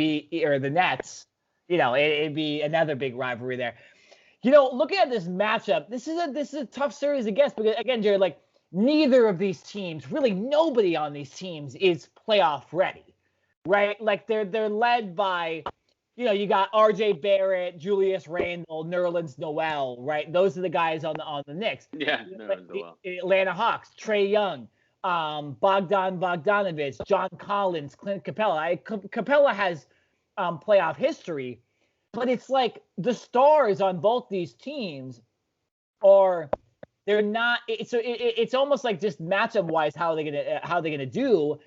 S1: the Nets, it'd be another big rivalry there. Looking at this matchup, this is a tough series against because again, Jared, neither of these teams, really nobody on these teams is playoff ready, right? They're led by, you got R.J. Barrett, Julius Randle, Nerlens Noel, right? Those are the guys on the Knicks.
S2: Yeah, Nerlens Noel.
S1: Atlanta Hawks, Trae Young, Bogdan Bogdanovic, John Collins, Clint Capella. Capella has playoff history, but it's the stars on both these teams they're not. It's almost just matchup wise how they're gonna do.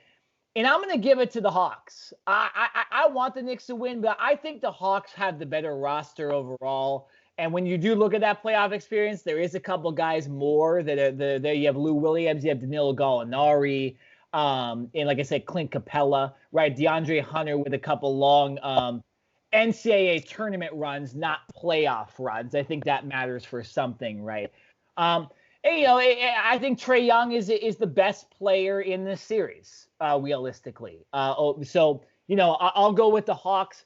S1: And I'm gonna give it to the Hawks. I want the Knicks to win, but I think the Hawks have the better roster overall. And when you do look at that playoff experience, there is a couple guys more that are there. You have Lou Williams, you have Danilo Gallinari, and like I said, Clint Capella, right? DeAndre Hunter with a couple long NCAA tournament runs, not playoff runs. I think that matters for something, right? And, I think Trae Young is the best player in this series, realistically. So I'll go with the Hawks.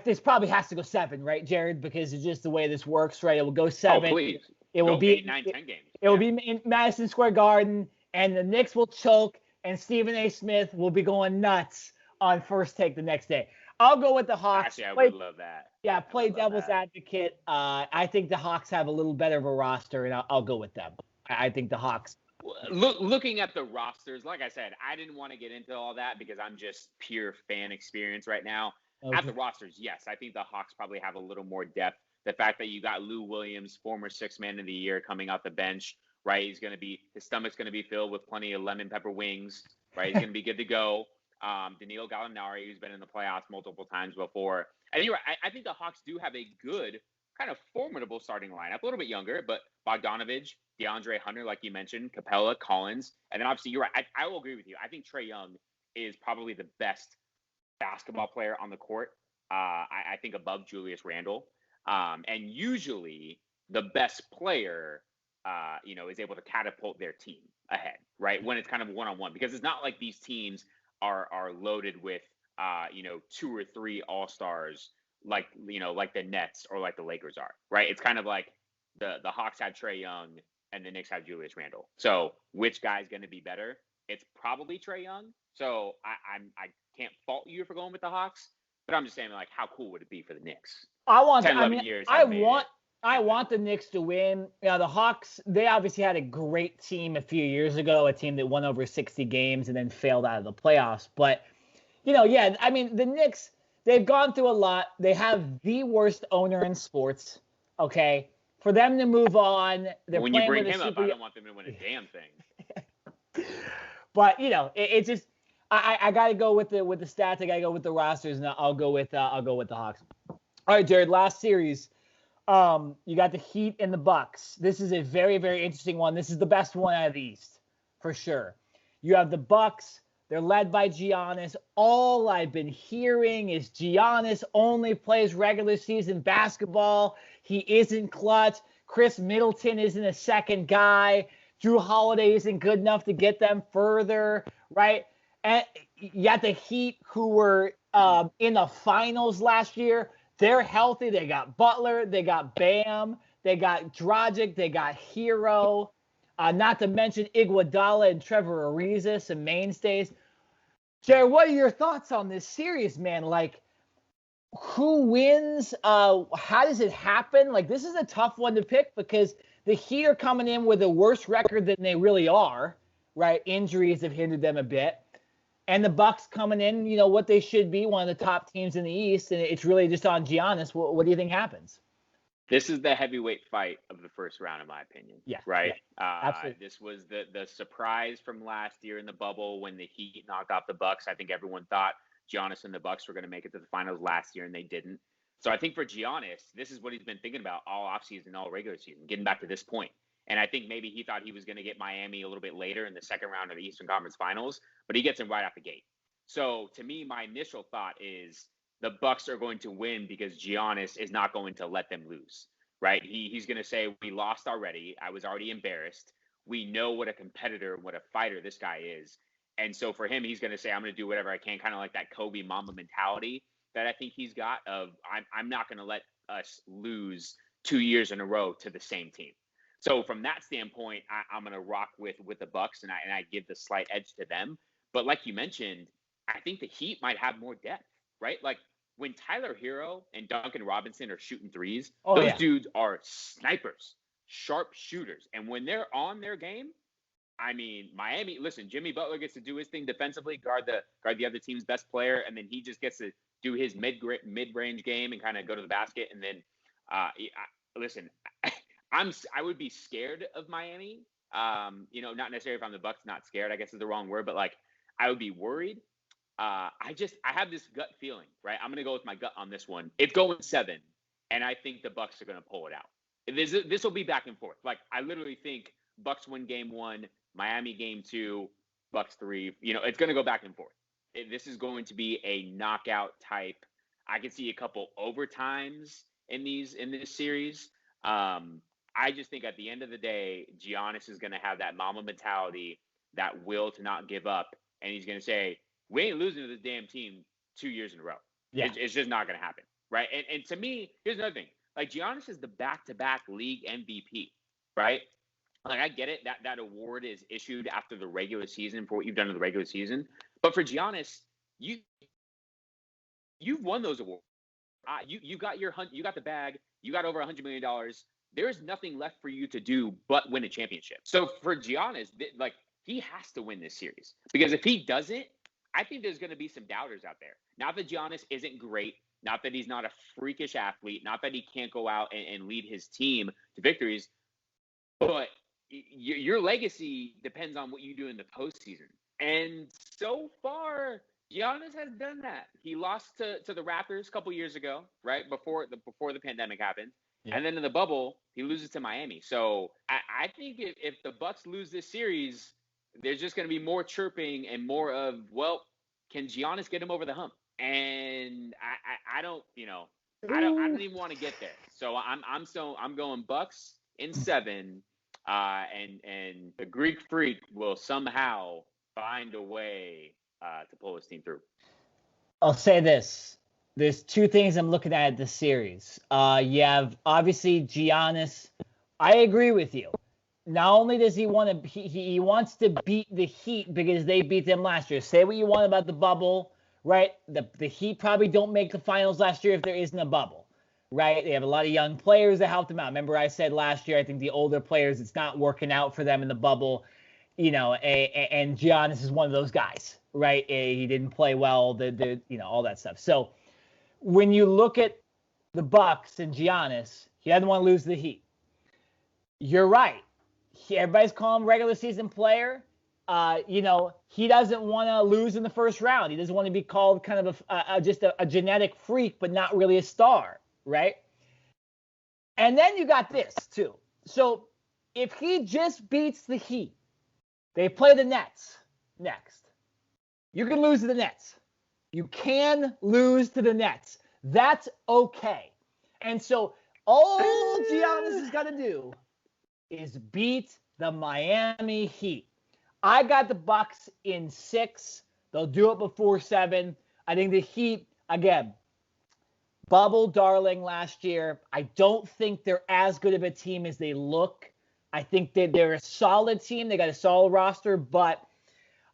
S1: This probably has to go 7, right, Jared? Because it's just the way this works, right? It will go 7.
S2: Oh, please.
S1: It will be
S2: 8, 9, 10 games.
S1: It will be in Madison Square Garden, and the Knicks will choke, and Stephen A. Smith will be going nuts on First Take the next day. I'll go with the Hawks.
S2: Actually, I would love that.
S1: Yeah, play devil's advocate. I think the Hawks have a little better of a roster, and I'll go with them. I think the Hawks.
S2: Looking at the rosters, like I said, I didn't want to get into all that because I'm just pure fan experience right now. Okay. At the rosters, yes, I think the Hawks probably have a little more depth. The fact that you got Lou Williams, former Sixth Man of the Year, coming out the bench, right? His stomach's going to be filled with plenty of lemon pepper wings, right? He's going to be good to go. Danilo Gallinari, who's been in the playoffs multiple times before. And you're right, I think the Hawks do have a good, kind of formidable starting lineup, a little bit younger, but Bogdanovich, DeAndre Hunter, like you mentioned, Capella, Collins, and then obviously you're right. I will agree with you. I think Trae Young is probably the best basketball player on the court. I think above Julius Randle. And usually the best player, is able to catapult their team ahead, right? When it's kind of one-on-one, because it's not like these teams are loaded with, 2 or 3 all-stars like the Nets or like the Lakers are, right? It's kind of like the Hawks have Trae Young and the Knicks have Julius Randle. So which guy's going to be better? It's probably Trae Young. So I can't fault you for going with the Hawks, but I'm just saying, like, how cool would it be for the Knicks? I want
S1: the Knicks to win. The Hawks, they obviously had a great team a few years ago, a team that won over 60 games and then failed out of the playoffs. But, the Knicks, they've gone through a lot. They have the worst owner in sports, okay? For them to move on,
S2: when you bring him up, I don't want them to win a damn thing.
S1: But, it's just I got to go with the stats. I got to go with the rosters, and I'll go with the Hawks. All right, Jared, last series. You got the Heat and the Bucks. This is a very, very interesting one. This is the best one out of the East, for sure. You have the Bucks. They're led by Giannis. All I've been hearing is Giannis only plays regular season basketball. He isn't clutch. Chris Middleton isn't a second guy. Drew Holiday isn't good enough to get them further, right? And you got the Heat, who were in the finals last year. They're healthy. They got Butler. They got Bam. They got Dragic. They got Hero. Not to mention Iguodala and Trevor Ariza, some mainstays. Jared, what are your thoughts on this series, man? Like, who wins? How does it happen? Like, this is a tough one to pick because the Heat are coming in with a worse record than they really are, right? Injuries have hindered them a bit. And the Bucks coming in, what they should be, one of the top teams in the East, and it's really just on Giannis. What do you think happens?
S2: This is the heavyweight fight of the first round, in my opinion.
S1: Yeah.
S2: Right?
S1: Yeah, absolutely.
S2: This was the surprise from last year in the bubble when the Heat knocked off the Bucks. I think everyone thought Giannis and the Bucks were going to make it to the finals last year, and they didn't. So I think for Giannis, this is what he's been thinking about all offseason, all regular season, getting back to this point. And I think maybe he thought he was going to get Miami a little bit later in the second round of the Eastern Conference Finals, but he gets him right out the gate. So to me, my initial thought is the Bucks are going to win because Giannis is not going to let them lose, right? He's going to say, we lost already. I was already embarrassed. We know what a competitor, what a fighter this guy is. And so for him, he's going to say, I'm going to do whatever I can, kind of like that Kobe Mamba mentality that I think he's got of I'm not going to let us lose 2 years in a row to the same team. So from that standpoint, I'm going to rock with the Bucks, and I give the slight edge to them. But like you mentioned, I think the Heat might have more depth, right? Like when Tyler Hero and Duncan Robinson are shooting threes, those dudes are snipers, sharp shooters. And when they're on their game, I mean, Miami, listen, Jimmy Butler gets to do his thing defensively, guard the other team's best player, and then he just gets to do his mid-range game and kind of go to the basket. And then, listen, I would be scared of Miami. Not necessarily if I'm the Bucks, not scared, I guess is the wrong word, but like I would be worried. I have this gut feeling, right? I'm going to go with my gut on this one. It's going 7, and I think the Bucks are going to pull it out. This will be back and forth. Like I literally think Bucks win game 1, Miami game 2, Bucks 3. It's going to go back and forth. This is going to be a knockout type. I can see a couple overtimes in this series. I just think at the end of the day, Giannis is going to have that Mamba mentality, that will to not give up, and he's going to say, we ain't losing to this damn team 2 years in a row. Yeah. It's just not going to happen, right? And to me, here's another thing. Like, Giannis is the back-to-back league MVP, right? Like, I get it. That award is issued after the regular season for what you've done in the regular season. But for Giannis, you you've won those awards. You got the bag. You got over $100 million. There's nothing left for you to do but win a championship. So for Giannis, like, he has to win this series, because if he doesn't, I think there's going to be some doubters out there. Not that Giannis isn't great, not that he's not a freakish athlete, not that he can't go out and lead his team to victories, but your legacy depends on what you do in the postseason. And so far, Giannis has done that. He lost to the Raptors a couple years ago, right before the pandemic happened, and then in the bubble he loses to Miami. So I think if the Bucks lose this series, there's just going to be more chirping and more of, well, can Giannis get him over the hump? And I don't even want to get there. So I'm going Bucks in 7, and the Greek Freak will somehow find a way to pull his team through.
S1: I'll say this. There's two things I'm looking at this series. You have, obviously, Giannis. I agree with you. Not only does he want to, he wants to beat the Heat because they beat them last year. Say what you want about the bubble, right? The Heat probably don't make the finals last year if there isn't a bubble, right? They have a lot of young players that helped them out. Remember I said last year, I think the older players, it's not working out for them in the bubble, and Giannis is one of those guys, right? He didn't play well, all that stuff. So when you look at the Bucks and Giannis, he doesn't want to lose to the Heat. You're right. Everybody's calling him regular season player. He doesn't want to lose in the first round. He doesn't want to be called kind of just a genetic freak, but not really a star, right? And then you got this too. So if he just beats the Heat, they play the Nets next. You can lose to the Nets. You can lose to the Nets. That's okay. And so all Giannis has got to do is beat the Miami Heat. I got the Bucks in 6. They'll do it before 7. I think the Heat, again, bubble darling last year. I don't think they're as good of a team as they look. I think they're a solid team. They got a solid roster, but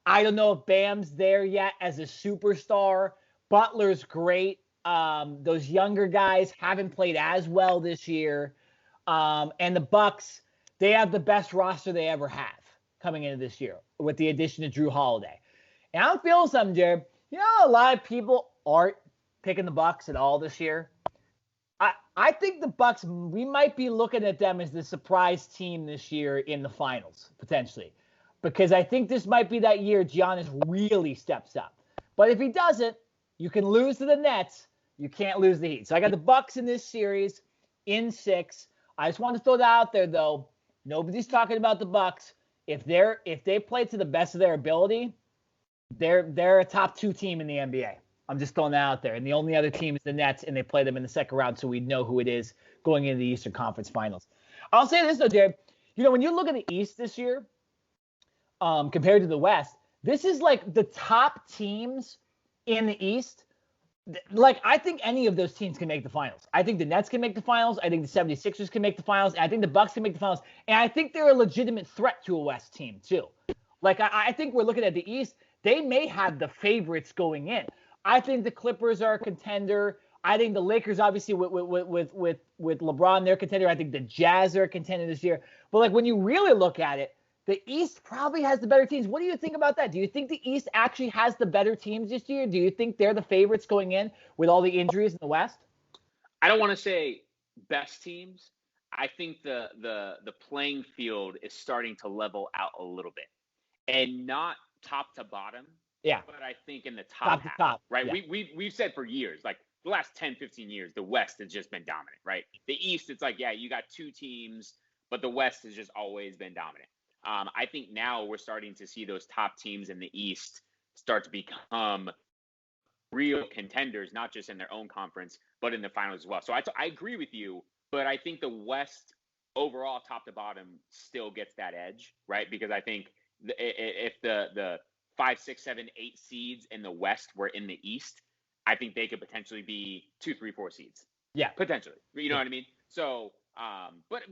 S1: I don't know if Bam's there yet as a superstar. Butler's great. Those younger guys haven't played as well this year. And the Bucks, they have the best roster they ever have coming into this year with the addition of Drew Holiday. And I'm feeling something, Jared. A lot of people aren't picking the Bucks at all this year. I think the Bucks, we might be looking at them as the surprise team this year in the finals, potentially. Because I think this might be that year Giannis really steps up. But if he doesn't, you can lose to the Nets. You can't lose the Heat. So I got the Bucks in this series in 6. I just want to throw that out there, though. Nobody's talking about the Bucks. If they play to the best of their ability, they're a top 2 team in the NBA. I'm just throwing that out there. And the only other team is the Nets, and they play them in the second round, so we know who it is going into the Eastern Conference Finals. I'll say this, though, Jared. When you look at the East this year, compared to the West, this is like the top teams in the East. Like, I think any of those teams can make the finals. I think the Nets can make the finals. I think the 76ers can make the finals. And I think the Bucks can make the finals. And I think they're a legitimate threat to a West team, too. Like, I think we're looking at the East. They may have the favorites going in. I think the Clippers are a contender. I think the Lakers, obviously, with LeBron, they're a contender. I think the Jazz are a contender this year. But, like, when you really look at it, the East probably has the better teams. What do you think about that? Do you think the East actually has the better teams this year? Do you think they're the favorites going in with all the injuries in the West?
S2: I don't want to say best teams. I think the playing field is starting to level out a little bit, and not top to bottom.
S1: Yeah.
S2: But I think in the top half,
S1: top,
S2: right?
S1: Yeah.
S2: We've said for years, like the last 10, 15 years, the West has just been dominant, right? The East, it's like, yeah, you got 2 teams, but the West has just always been dominant. I think now we're starting to see those top teams in the East start to become real contenders, not just in their own conference, but in the finals as well. So I agree with you, but I think the West overall, top to bottom, still gets that edge, right? Because I think if the 5, 6, 7, 8 seeds in the West were in the East, I think they could potentially be 2, 3, 4 seeds.
S1: Yeah,
S2: potentially. You know what I mean? So, but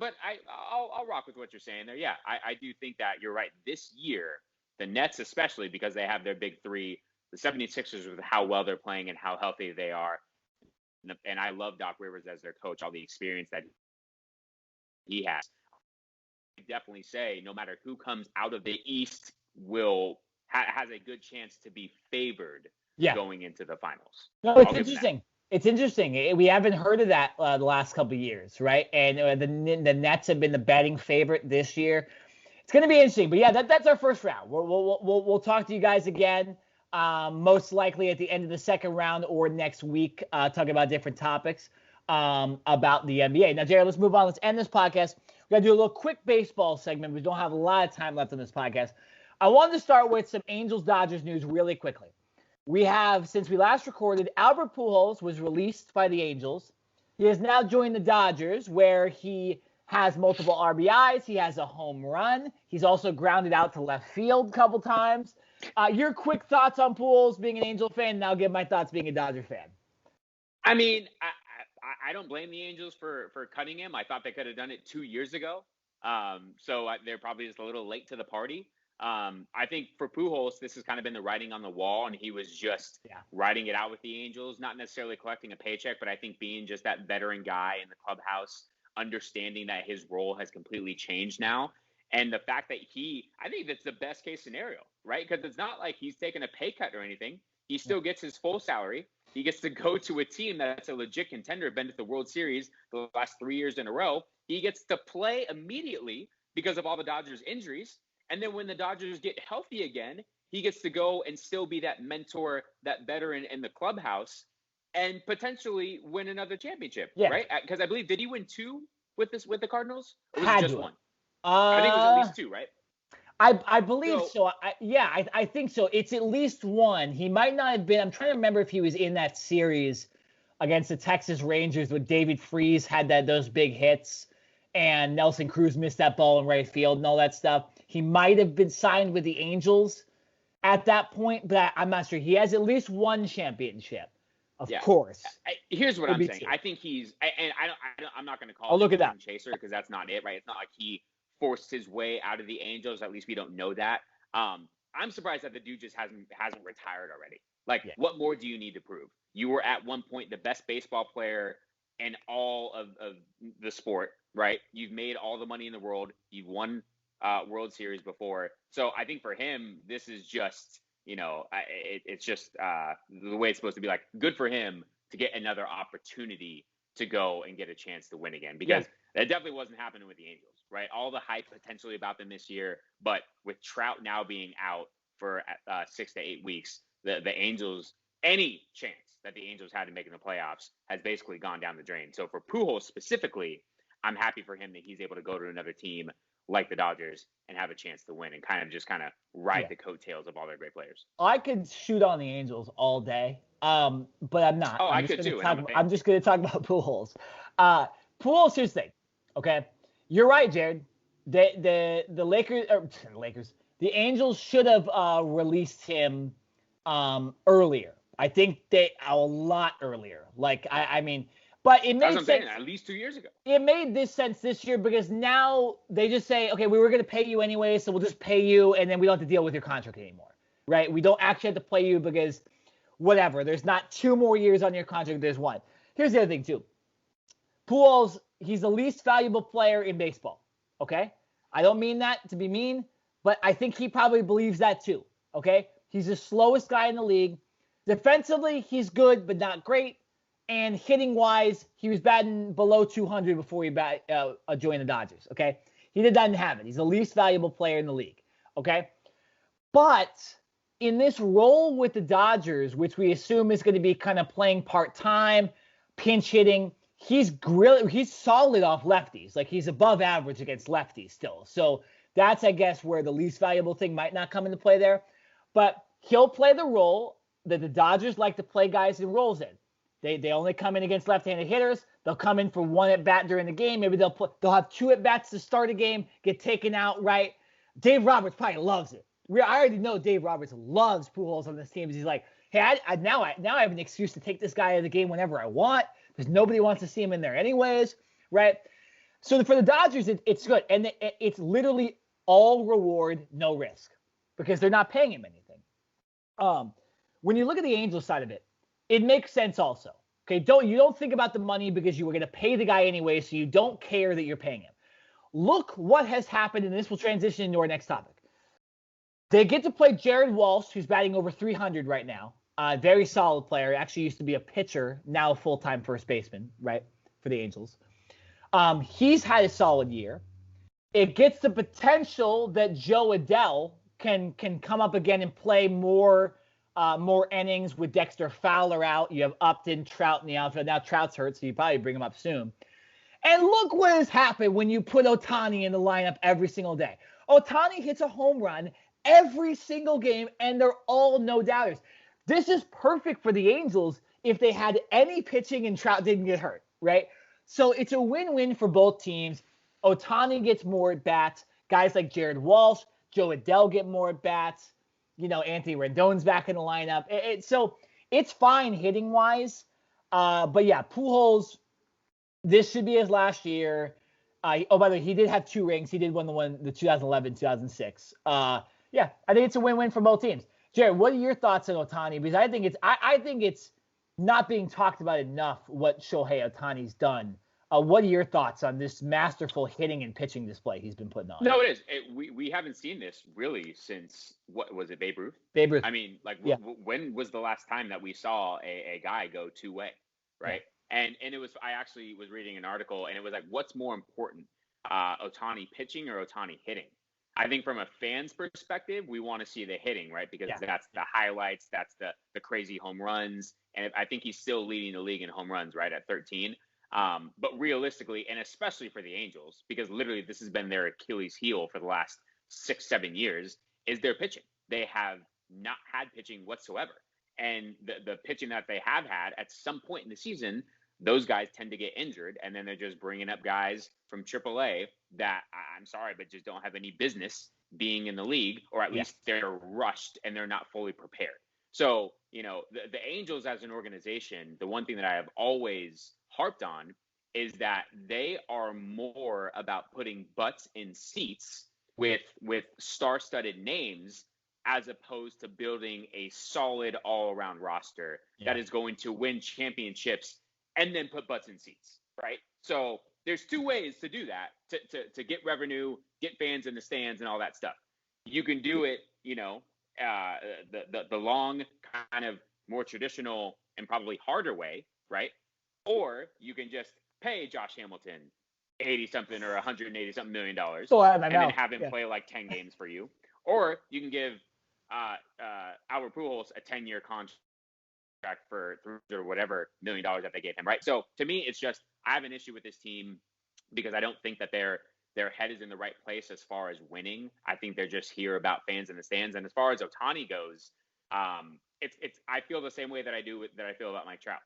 S2: I'll rock with what you're saying there. Yeah, I do think that you're right. This year, the Nets, especially because they have their big 3, the 76ers with how well they're playing and how healthy they are. And I love Doc Rivers as their coach, all the experience that he has. I definitely say no matter who comes out of the East has a good chance to be favored going into the finals.
S1: No, it's interesting. It's interesting. We haven't heard of that the last couple of years, right? And the Nets have been the betting favorite this year. It's going to be interesting. But yeah, that's our first round. We'll talk to you guys again, most likely at the end of the second round or next week, talking about different topics about the NBA. Now, Jared, let's move on. Let's end this podcast. We're going to do a little quick baseball segment. We don't have a lot of time left on this podcast. I wanted to start with some Angels-Dodgers news really quickly. We have, since we last recorded, Albert Pujols was released by the Angels. He has now joined the Dodgers, where he has multiple RBIs. He has a home run. He's also grounded out to left field a couple times. Your quick thoughts on Pujols being an Angel fan, and I'll give my thoughts being a Dodger fan.
S2: I mean, I don't blame the Angels for cutting him. I thought they could have done it 2 years ago. So they're probably just a little late to the party. I think for Pujols, this has kind of been the writing on the wall, and he was just writing it out with the Angels, not necessarily collecting a paycheck, but I think being just that veteran guy in the clubhouse, understanding that his role has completely changed now. And the fact that I think that's the best case scenario, right? Because it's not like he's taking a pay cut or anything. He still gets his full salary. He gets to go to a team that's a legit contender, been to the World Series the last 3 years in a row. He gets to play immediately because of all the Dodgers' injuries. And then when the Dodgers get healthy again, he gets to go and still be that mentor, that veteran in the clubhouse, and potentially win another championship, right? Because I believe, did he win 2 with the Cardinals? Or was it just 1? I think it was at least 2, right?
S1: I believe so. I think so. It's at least 1. He might not have been. I'm trying to remember if he was in that series against the Texas Rangers when David Freese had those big hits and Nelson Cruz missed that ball in right field and all that stuff. He might have been signed with the Angels at that point, but I'm not sure. He has at least 1 championship, of course.
S2: Here's what I'm saying. I think he's, and I'm not going to call him a chaser because that's not it, right? It's not like he forced his way out of the Angels. At least we don't know that. I'm surprised that the dude just hasn't retired already. Like, what more do you need to prove? You were at one point the best baseball player in all of the sport, right? You've made all the money in the world. You've won World Series before. So I think for him, this is just, it's just the way it's supposed to be. Like, good for him to get another opportunity to go and get a chance to win again, because that definitely wasn't happening with the Angels, right? All the hype potentially about them this year, but with Trout now being out for 6 to 8 weeks, the Angels, any chance that the Angels had to make in the playoffs has basically gone down the drain. So for Pujols specifically, I'm happy for him that he's able to go to another team like the Dodgers and have a chance to win and kind of ride the coattails of all their great players.
S1: I could shoot on the Angels all day, but I'm not.
S2: I could too.
S1: I'm just going to talk about Pujols. Pujols, here's the thing, okay? You're right, Jared. The Lakers, the Angels should have released him earlier. I think a lot earlier. Like, I mean, but it made sense.
S2: At least 2 years ago.
S1: It made this sense this year because now they just say, okay, we were going to pay you anyway, so we'll just pay you, and then we don't have to deal with your contract anymore, right? We don't actually have to play you because whatever. There's not 2 more years on your contract. There's 1. Here's the other thing, too. Pujols, he's the least valuable player in baseball, okay? I don't mean that to be mean, but I think he probably believes that, too, okay? He's the slowest guy in the league. Defensively, he's good, but not great. And hitting-wise, he was batting below 200 before he joined the Dodgers, okay? He didn't have it. He's the least valuable player in the league, okay? But in this role with the Dodgers, which we assume is going to be kind of playing part-time, pinch hitting, he's solid off lefties. Like, he's above average against lefties still. So that's, I guess, where the least valuable thing might not come into play there. But he'll play the role that the Dodgers like to play guys in roles in. They only come in against left-handed hitters. They'll come in for 1 at-bat during the game. Maybe they'll have 2 at-bats to start a game, get taken out, right? Dave Roberts probably loves it. I already know Dave Roberts loves Pujols on this team. He's like, hey, now I have an excuse to take this guy out of the game whenever I want because nobody wants to see him in there anyways, right? So for the Dodgers, it's good. And it's literally all reward, no risk because they're not paying him anything. when you look at the Angels side of it, it makes sense also. Okay, you don't think about the money because you were going to pay the guy anyway, so you don't care that you're paying him. Look what has happened, and this will transition into our next topic. They get to play Jared Walsh, who's batting over 300 right now. Very solid player. Actually used to be a pitcher, now a full-time first baseman, right, for the Angels. He's had a solid year. It gets the potential that Joe Adell can come up again and play more innings with Dexter Fowler out. You have Upton, Trout in the outfield. Now Trout's hurt, so you probably bring him up soon. And look what has happened when you put Ohtani in the lineup every single day. Ohtani hits a home run every single game, and they're all no-doubters. This is perfect for the Angels if they had any pitching and Trout didn't get hurt, right? So it's a win-win for both teams. Ohtani gets more at-bats. Guys like Jared Walsh, Joe Adell get more at-bats. Anthony Rendon's back in the lineup. So it's fine hitting-wise. But, yeah, Pujols, this should be his last year. By the way, he did have 2 rings. He did win the 2011, 2006. Yeah, I think it's a win-win for both teams. Jared, what are your thoughts on Ohtani? Because I think it's not being talked about enough what Shohei Ohtani's done. What are your thoughts on this masterful hitting and pitching display he's been putting on?
S2: No, it is. We haven't seen this really since, what was it, Babe Ruth?
S1: Babe Ruth.
S2: I mean, when was the last time that we saw a guy go two-way, right? Yeah. And it was, I actually was reading an article, and it was like, what's more important, Ohtani pitching or Ohtani hitting? I think from a fan's perspective, we want to see the hitting, right? Because that's the highlights, that's the crazy home runs. And I think he's still leading the league in home runs, right, at 13. But realistically, and especially for the Angels, because literally this has been their Achilles heel for the last 6-7 years, is their pitching. They have not had pitching whatsoever. And the pitching that they have had at some point in the season, those guys tend to get injured, and then they're just bringing up guys from AAA that, I'm sorry, but just don't have any business being in the league, or at least they're rushed and they're not fully prepared. So, the Angels as an organization, the one thing that I have always harped on is that they are more about putting butts in seats with star-studded names as opposed to building a solid all-around roster that is going to win championships and then put butts in seats, right? So there's 2 ways to do that, to get revenue, get fans in the stands and all that stuff. You can do it, the long, kind of more traditional and probably harder way, right? Or you can just pay Josh Hamilton 80-something or $180-something million and then have him play like 10 games for you. Or you can give Albert Pujols a 10-year contract for or whatever $1 million that they gave him, right? So to me, it's just, I have an issue with this team because I don't think that their head is in the right place as far as winning. I think they're just here about fans in the stands. And as far as Ohtani goes, I feel the same way that I feel about Mike Trout.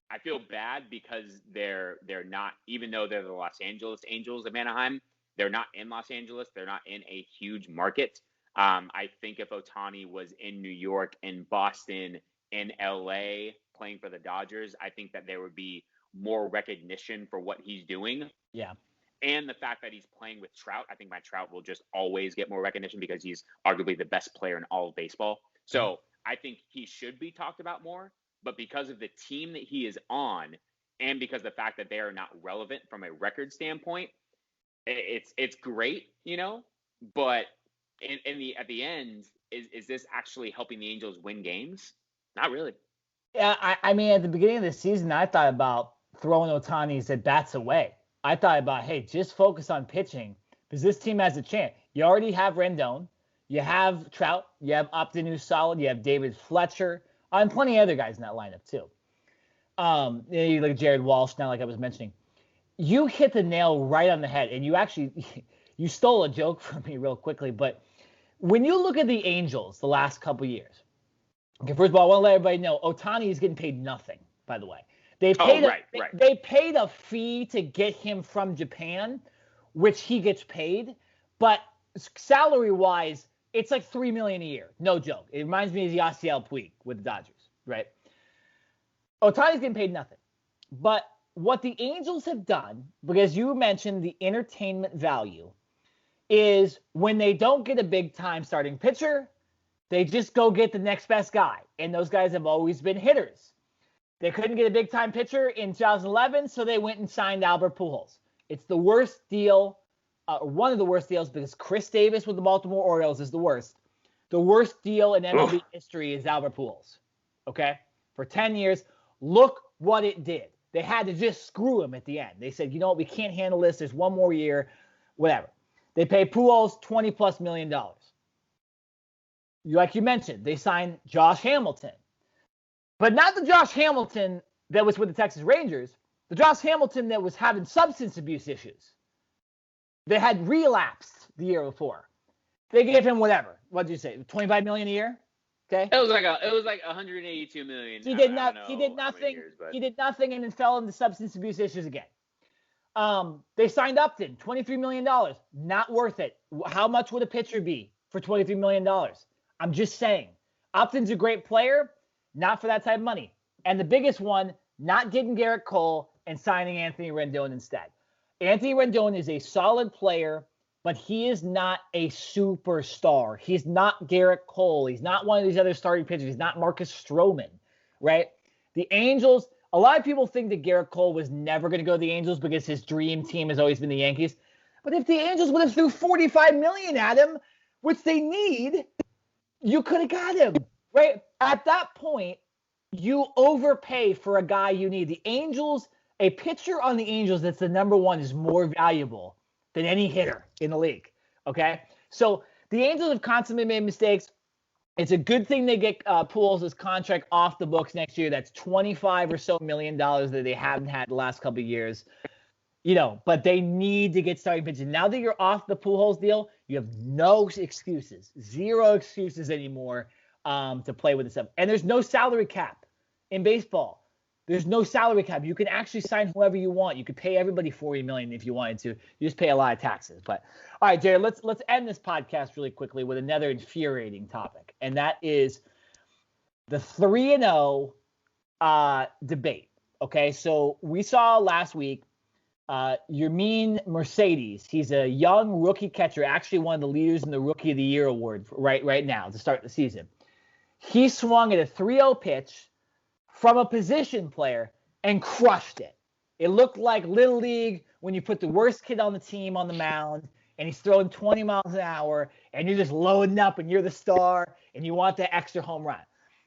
S2: I feel bad because they're not, even though they're the Los Angeles Angels of Anaheim, they're not in Los Angeles. They're not in a huge market. I think if Ohtani was in New York, in Boston, in LA playing for the Dodgers, I think that there would be more recognition for what he's doing.
S1: Yeah.
S2: And the fact that he's playing with Trout, I think my Trout will just always get more recognition because he's arguably the best player in all of baseball. So I think he should be talked about more. But because of the team that he is on, and because of the fact that they are not relevant from a record standpoint, it's great, But at the end, is this actually helping the Angels win games? Not really.
S1: Yeah, I mean, at the beginning of the season, I thought about throwing Ohtani's at bats away. I thought about, hey, just focus on pitching because this team has a chance. You already have Rendon, you have Trout, you have Upton who's solid, you have David Fletcher, and plenty of other guys in that lineup too. You look at Jared Walsh now, like I was mentioning. You hit the nail right on the head, and you stole a joke from me real quickly, but when you look at the Angels the last couple years, okay, first of all, I want to let everybody know Ohtani is getting paid nothing, by the way. They paid a fee to get him from Japan, which he gets paid, but salary-wise, it's like $3 million a year. No joke. It reminds me of the Yasiel Puig with the Dodgers, right? Ohtani's getting paid nothing. But what the Angels have done, because you mentioned the entertainment value, is when they don't get a big-time starting pitcher, They just go get the next best guy, and those guys have always been hitters. They couldn't get a big-time pitcher in 2011, so they went and signed Albert Pujols. It's the worst deal, one of the worst deals, because Chris Davis with the Baltimore Orioles is the worst. The worst deal in MLB history is Albert Pujols, okay? For 10 years, look what it did. They had to just screw him at the end. They said, you know what, we can't handle this. There's one more year, whatever. They pay Pujols $20+ million. Like you mentioned, they signed Josh Hamilton. But not the Josh Hamilton that was with the Texas Rangers, the Josh Hamilton that was having substance abuse issues. They had relapsed the year before. They gave him whatever. What did you say? $25 million a year? Okay.
S2: It was like 182 million.
S1: He did nothing. Years, he did nothing and then fell into substance abuse issues again. They signed Upton, $23 million. Not worth it. How much would a pitcher be for $23 million? I'm just saying. Upton's a great player, not for that type of money. And the biggest one, not getting Garrett Cole and signing Anthony Rendon instead. Anthony Rendon is a solid player, but he is not a superstar. He's not Garrett Cole. He's not one of these other starting pitchers. He's not Marcus Stroman, right? The Angels, a lot of people think that Garrett Cole was never going to go to the Angels because his dream team has always been the Yankees. But if the Angels would have threw $45 million at him, which they need, you could have got him, right? At that point, you overpay for a guy you need. The Angels, a pitcher on the Angels that's the number one is more valuable than any hitter in the league, okay? So the Angels have constantly made mistakes. It's a good thing they get Pujols' contract off the books next year. That's $25 or so million that they haven't had the last couple of years. You know, but they need to get starting pitching. Now that you're off the Pujols deal, you have no excuses, zero excuses anymore to play with this up. And there's no salary cap in baseball. There's no salary cap. You can actually sign whoever you want. You could pay everybody $40 million if you wanted to. You just pay a lot of taxes. But all right, Jared, let's end this podcast really quickly with another infuriating topic, and that is the 3-0 debate. Okay, so we saw last week Yermin Mercedes. He's a young rookie catcher, actually one of the leaders in the Rookie of the Year award right now to start the season. He swung at a 3-0 pitch from a position player and crushed it. It looked like Little League when you put the worst kid on the team on the mound and he's throwing 20 miles an hour and you're just loading up and you're the star and you want that extra home run.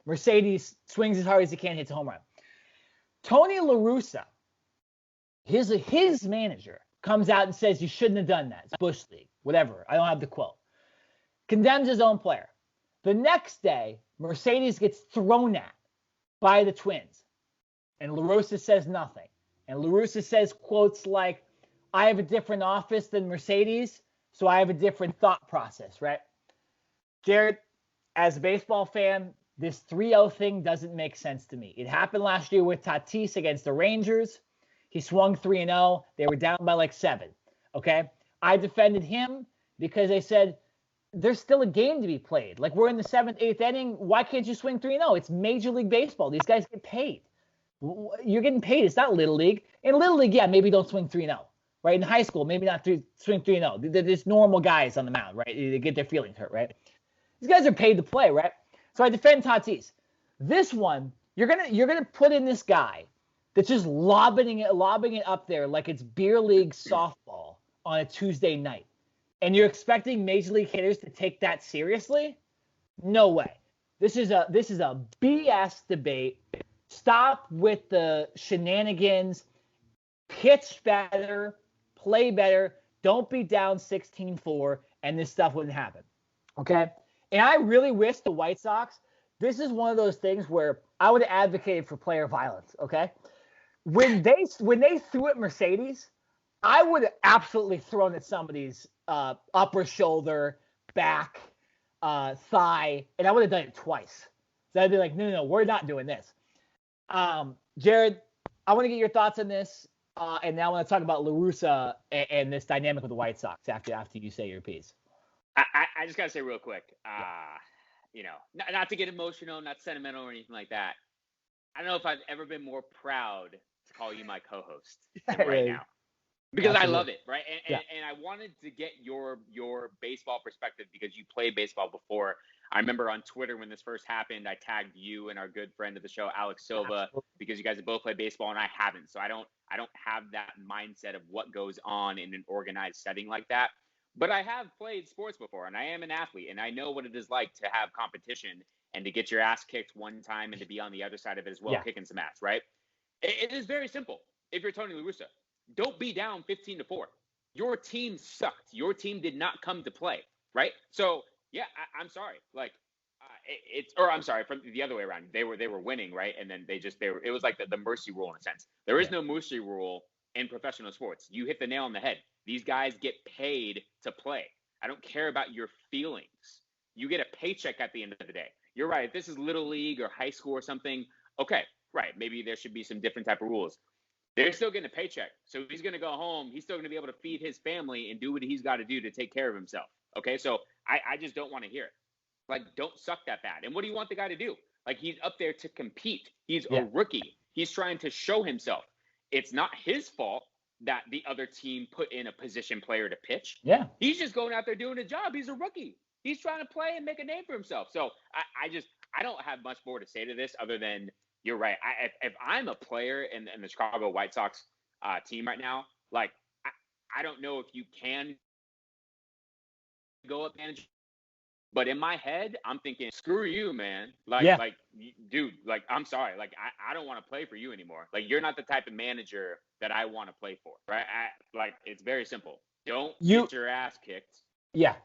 S1: Mercedes swings as hard as he can, hits a home run. Tony La Russa, his manager, comes out and says you shouldn't have done that. It's Bush League, whatever. I don't have the quote. Condemns his own player. The next day, Mercedes gets thrown at by the Twins. And La Russa says nothing. And La Russa says quotes like, I have a different office than Mercedes, so I have a different thought process, right? Jared, as a baseball fan, this 3-0 thing doesn't make sense to me. It happened last year with Tatis against the Rangers. He swung 3-0. They were down by like 7, okay? I defended him because I said, there's still a game to be played. Like, we're in the 7th, 8th inning. Why can't you swing 3-0? It's Major League Baseball. These guys get paid. You're getting paid. It's not Little League. In Little League, yeah, maybe don't swing 3-0. Right? In high school, maybe not swing 3-0. They're just normal guys on the mound, right? They get their feelings hurt, right? These guys are paid to play, right? So I defend Tatis. This one, you're gonna put in this guy that's just lobbing it up there like it's beer league softball on a Tuesday night. And you're expecting major league hitters to take that seriously? No way. This is a BS debate. Stop with the shenanigans. Pitch better, play better. Don't be down 16-4, and this stuff wouldn't happen. Okay? And I really wish the White Sox, this is one of those things where I would have advocated for player violence, okay? When they threw at Mercedes, I would have absolutely thrown at somebody's upper shoulder, back, thigh, and I would have done it twice. So I'd be like, no, we're not doing this. Jared, I want to get your thoughts on this, and now I want to talk about La Russa and this dynamic with the White Sox after you say your piece.
S2: I just got to say real quick, not to get emotional, not sentimental or anything like that. I don't know if I've ever been more proud to call you my co-host right now. Because absolutely. I love it, right? And I wanted to get your baseball perspective because you played baseball before. I remember on Twitter when this first happened, I tagged you and our good friend of the show, Alex Silva, because you guys have both played baseball and I haven't. So I don't have that mindset of what goes on in an organized setting like that. But I have played sports before, and I am an athlete, and I know what it is like to have competition and to get your ass kicked one time and to be on the other side of it as well, kicking some ass, right? It is very simple. If you're Tony La Russa, don't be down 15-4. Your team sucked. Your team did not come to play, right? So, yeah, I'm sorry. Like, I'm sorry, from the other way around. They were winning, right? And then it was like the mercy rule in a sense. There is no mercy rule in professional sports. You hit the nail on the head. These guys get paid to play. I don't care about your feelings. You get a paycheck at the end of the day. You're right. If this is little league or high school or something, okay, right. Maybe there should be some different type of rules. They're still getting a paycheck. So he's going to go home. He's still going to be able to feed his family and do what he's got to do to take care of himself. Okay, so I just don't want to hear it. Like, don't suck that bad. And what do you want the guy to do? Like, he's up there to compete. He's a rookie. He's trying to show himself. It's not his fault that the other team put in a position player to pitch.
S1: Yeah.
S2: He's just going out there doing a job. He's a rookie. He's trying to play and make a name for himself. So I don't have much more to say to this other than you're right. If I'm a player in the Chicago White Sox team right now, like, I don't know if you can go up manager. But in my head, I'm thinking, screw you, man. Like, dude, like, I'm sorry. Like, I don't want to play for you anymore. Like, you're not the type of manager that I want to play for, right? Like, it's very simple. Don't get your ass kicked.
S1: Yeah.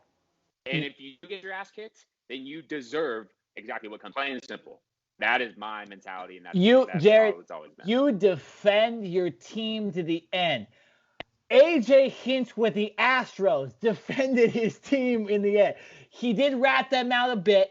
S2: And if you get your ass kicked, then you deserve exactly what comes. Plain and simple. That is my mentality, and that's
S1: Jared,
S2: it's always been.
S1: You defend your team to the end. AJ Hinch with the Astros defended his team in the end. He did rat them out a bit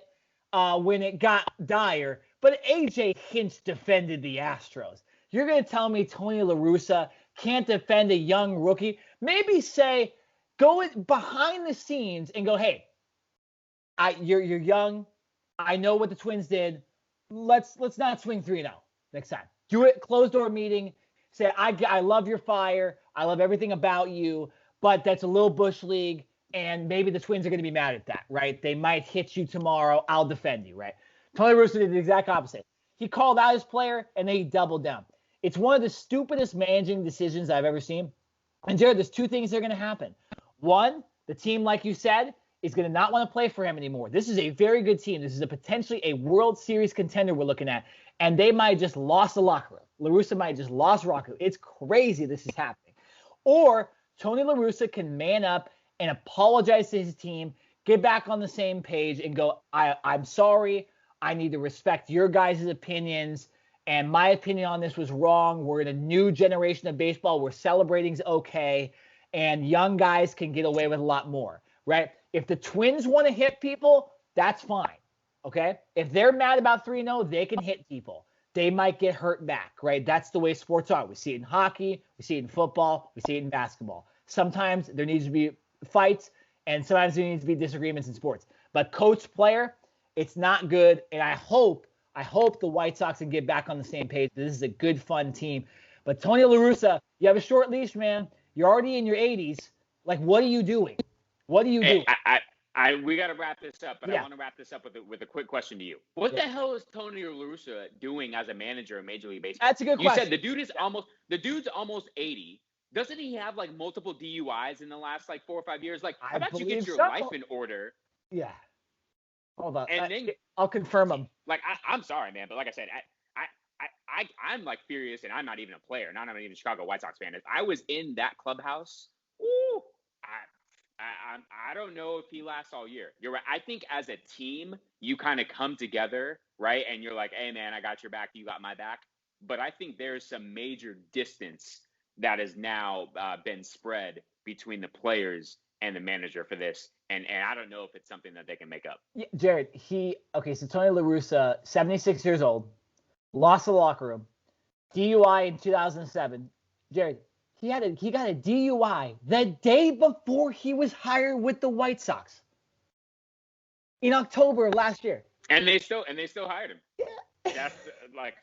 S1: when it got dire, but AJ Hinch defended the Astros. You're going to tell me Tony La Russa can't defend a young rookie? Maybe say, go behind the scenes and go, hey, you're young. I know what the Twins did. Let's not swing 3-0 next time. Do it, closed door meeting. Say, I love your fire. I love everything about you, but that's a little bush league, and maybe the Twins are going to be mad at that, right? They might hit you tomorrow. I'll defend you, right? Tony Russa did the exact opposite. He called out his player, and then he doubled down. It's one of the stupidest managing decisions I've ever seen. And, Jared, there's two things that are going to happen. One, the team, like you said, is going to not want to play for him anymore. This is a very good team. This is potentially a World Series contender we're looking at, and they might just lost the locker room. La Russa might just lost Rocco. It's crazy this is happening. Or Tony La Russa can man up and apologize to his team, get back on the same page, and go, I'm sorry. I need to respect your guys' opinions, and my opinion on this was wrong. We're in a new generation of baseball where celebrating's okay, and young guys can get away with a lot more, right? If the Twins want to hit people, that's fine, okay? If they're mad about 3-0, they can hit people. They might get hurt back, right? That's the way sports are. We see it in hockey. We see it in football. We see it in basketball. Sometimes there needs to be fights, and sometimes there needs to be disagreements in sports. But coach-player, it's not good, and I hope the White Sox can get back on the same page. This is a good, fun team. But Tony La Russa, you have a short leash, man. You're already in your 80s. Like, what are you doing? What are you doing?
S2: We got to wrap this up, but I want to wrap this up with a quick question to you. What the hell is Tony La Russa doing as a manager in Major League Baseball?
S1: That's a good question.
S2: You said the dude's almost 80. Doesn't he have like multiple DUIs in the last like 4 or 5 years? Like, how about you get your life in order?
S1: Yeah. Hold on.
S2: And then
S1: I'll confirm him.
S2: Like, I'm sorry, man, but like I said, I'm like furious, and I'm not even a player, and I'm not even a Chicago White Sox fan. If I was in that clubhouse, I don't know if he lasts all year. You're right. I think as a team, you kind of come together, right? And you're like, hey, man, I got your back. You got my back. But I think there's some major distance that has now been spread between the players and the manager for this. And I don't know if it's something that they can make up.
S1: Yeah, Jared, so Tony La Russa, 76 years old, lost the locker room, DUI in 2007. Jared, he got a DUI the day before he was hired with the White Sox in October of last year.
S2: And they still hired him. Yeah. That's like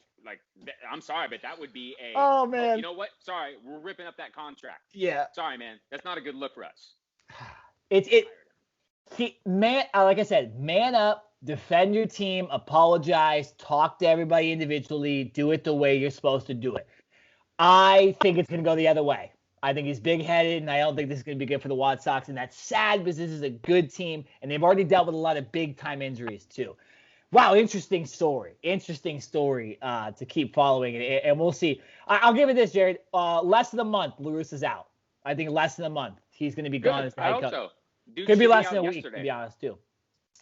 S2: I'm sorry, but that would be a.
S1: Oh man.
S2: You know what? Sorry, we're ripping up that contract.
S1: Yeah.
S2: Sorry, man. That's not a good look for us.
S1: Like I said, man up, defend your team, apologize, talk to everybody individually, do it the way you're supposed to do it. I think it's going to go the other way. I think he's big-headed, and I don't think this is going to be good for the White Sox. And that's sad because this is a good team, and they've already dealt with a lot of big-time injuries too. Wow, interesting story. Interesting story to keep following, and we'll see. I'll give it this, Jared. Less than a month, Russa's out. I think less than a month. He's going to be gone as the head coach.
S2: I hope so.
S1: Could be less than a week, to be honest, too.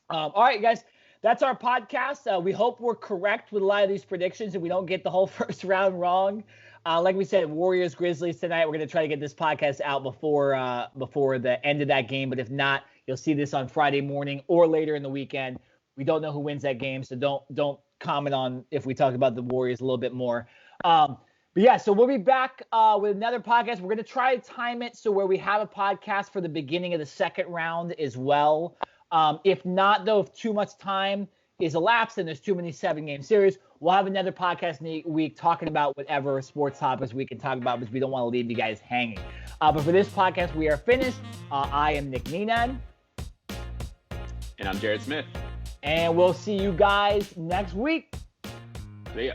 S1: All right, guys. That's our podcast. We hope we're correct with a lot of these predictions and we don't get the whole first round wrong. Like we said, Warriors, Grizzlies tonight. We're going to try to get this podcast out before the end of that game. But if not, you'll see this on Friday morning or later in the weekend. We don't know who wins that game, so don't comment on if we talk about the Warriors a little bit more. But yeah, so we'll be back with another podcast. We're going to try to time it so where we have a podcast for the beginning of the second round as well. If not, though, if too much time is elapsed and there's too many 7-game series, we'll have another podcast in a week talking about whatever sports topics we can talk about because we don't want to leave you guys hanging. But for this podcast, we are finished. I am Nick Nenad.
S2: And I'm Jared Smith.
S1: And we'll see you guys next week.
S2: See ya.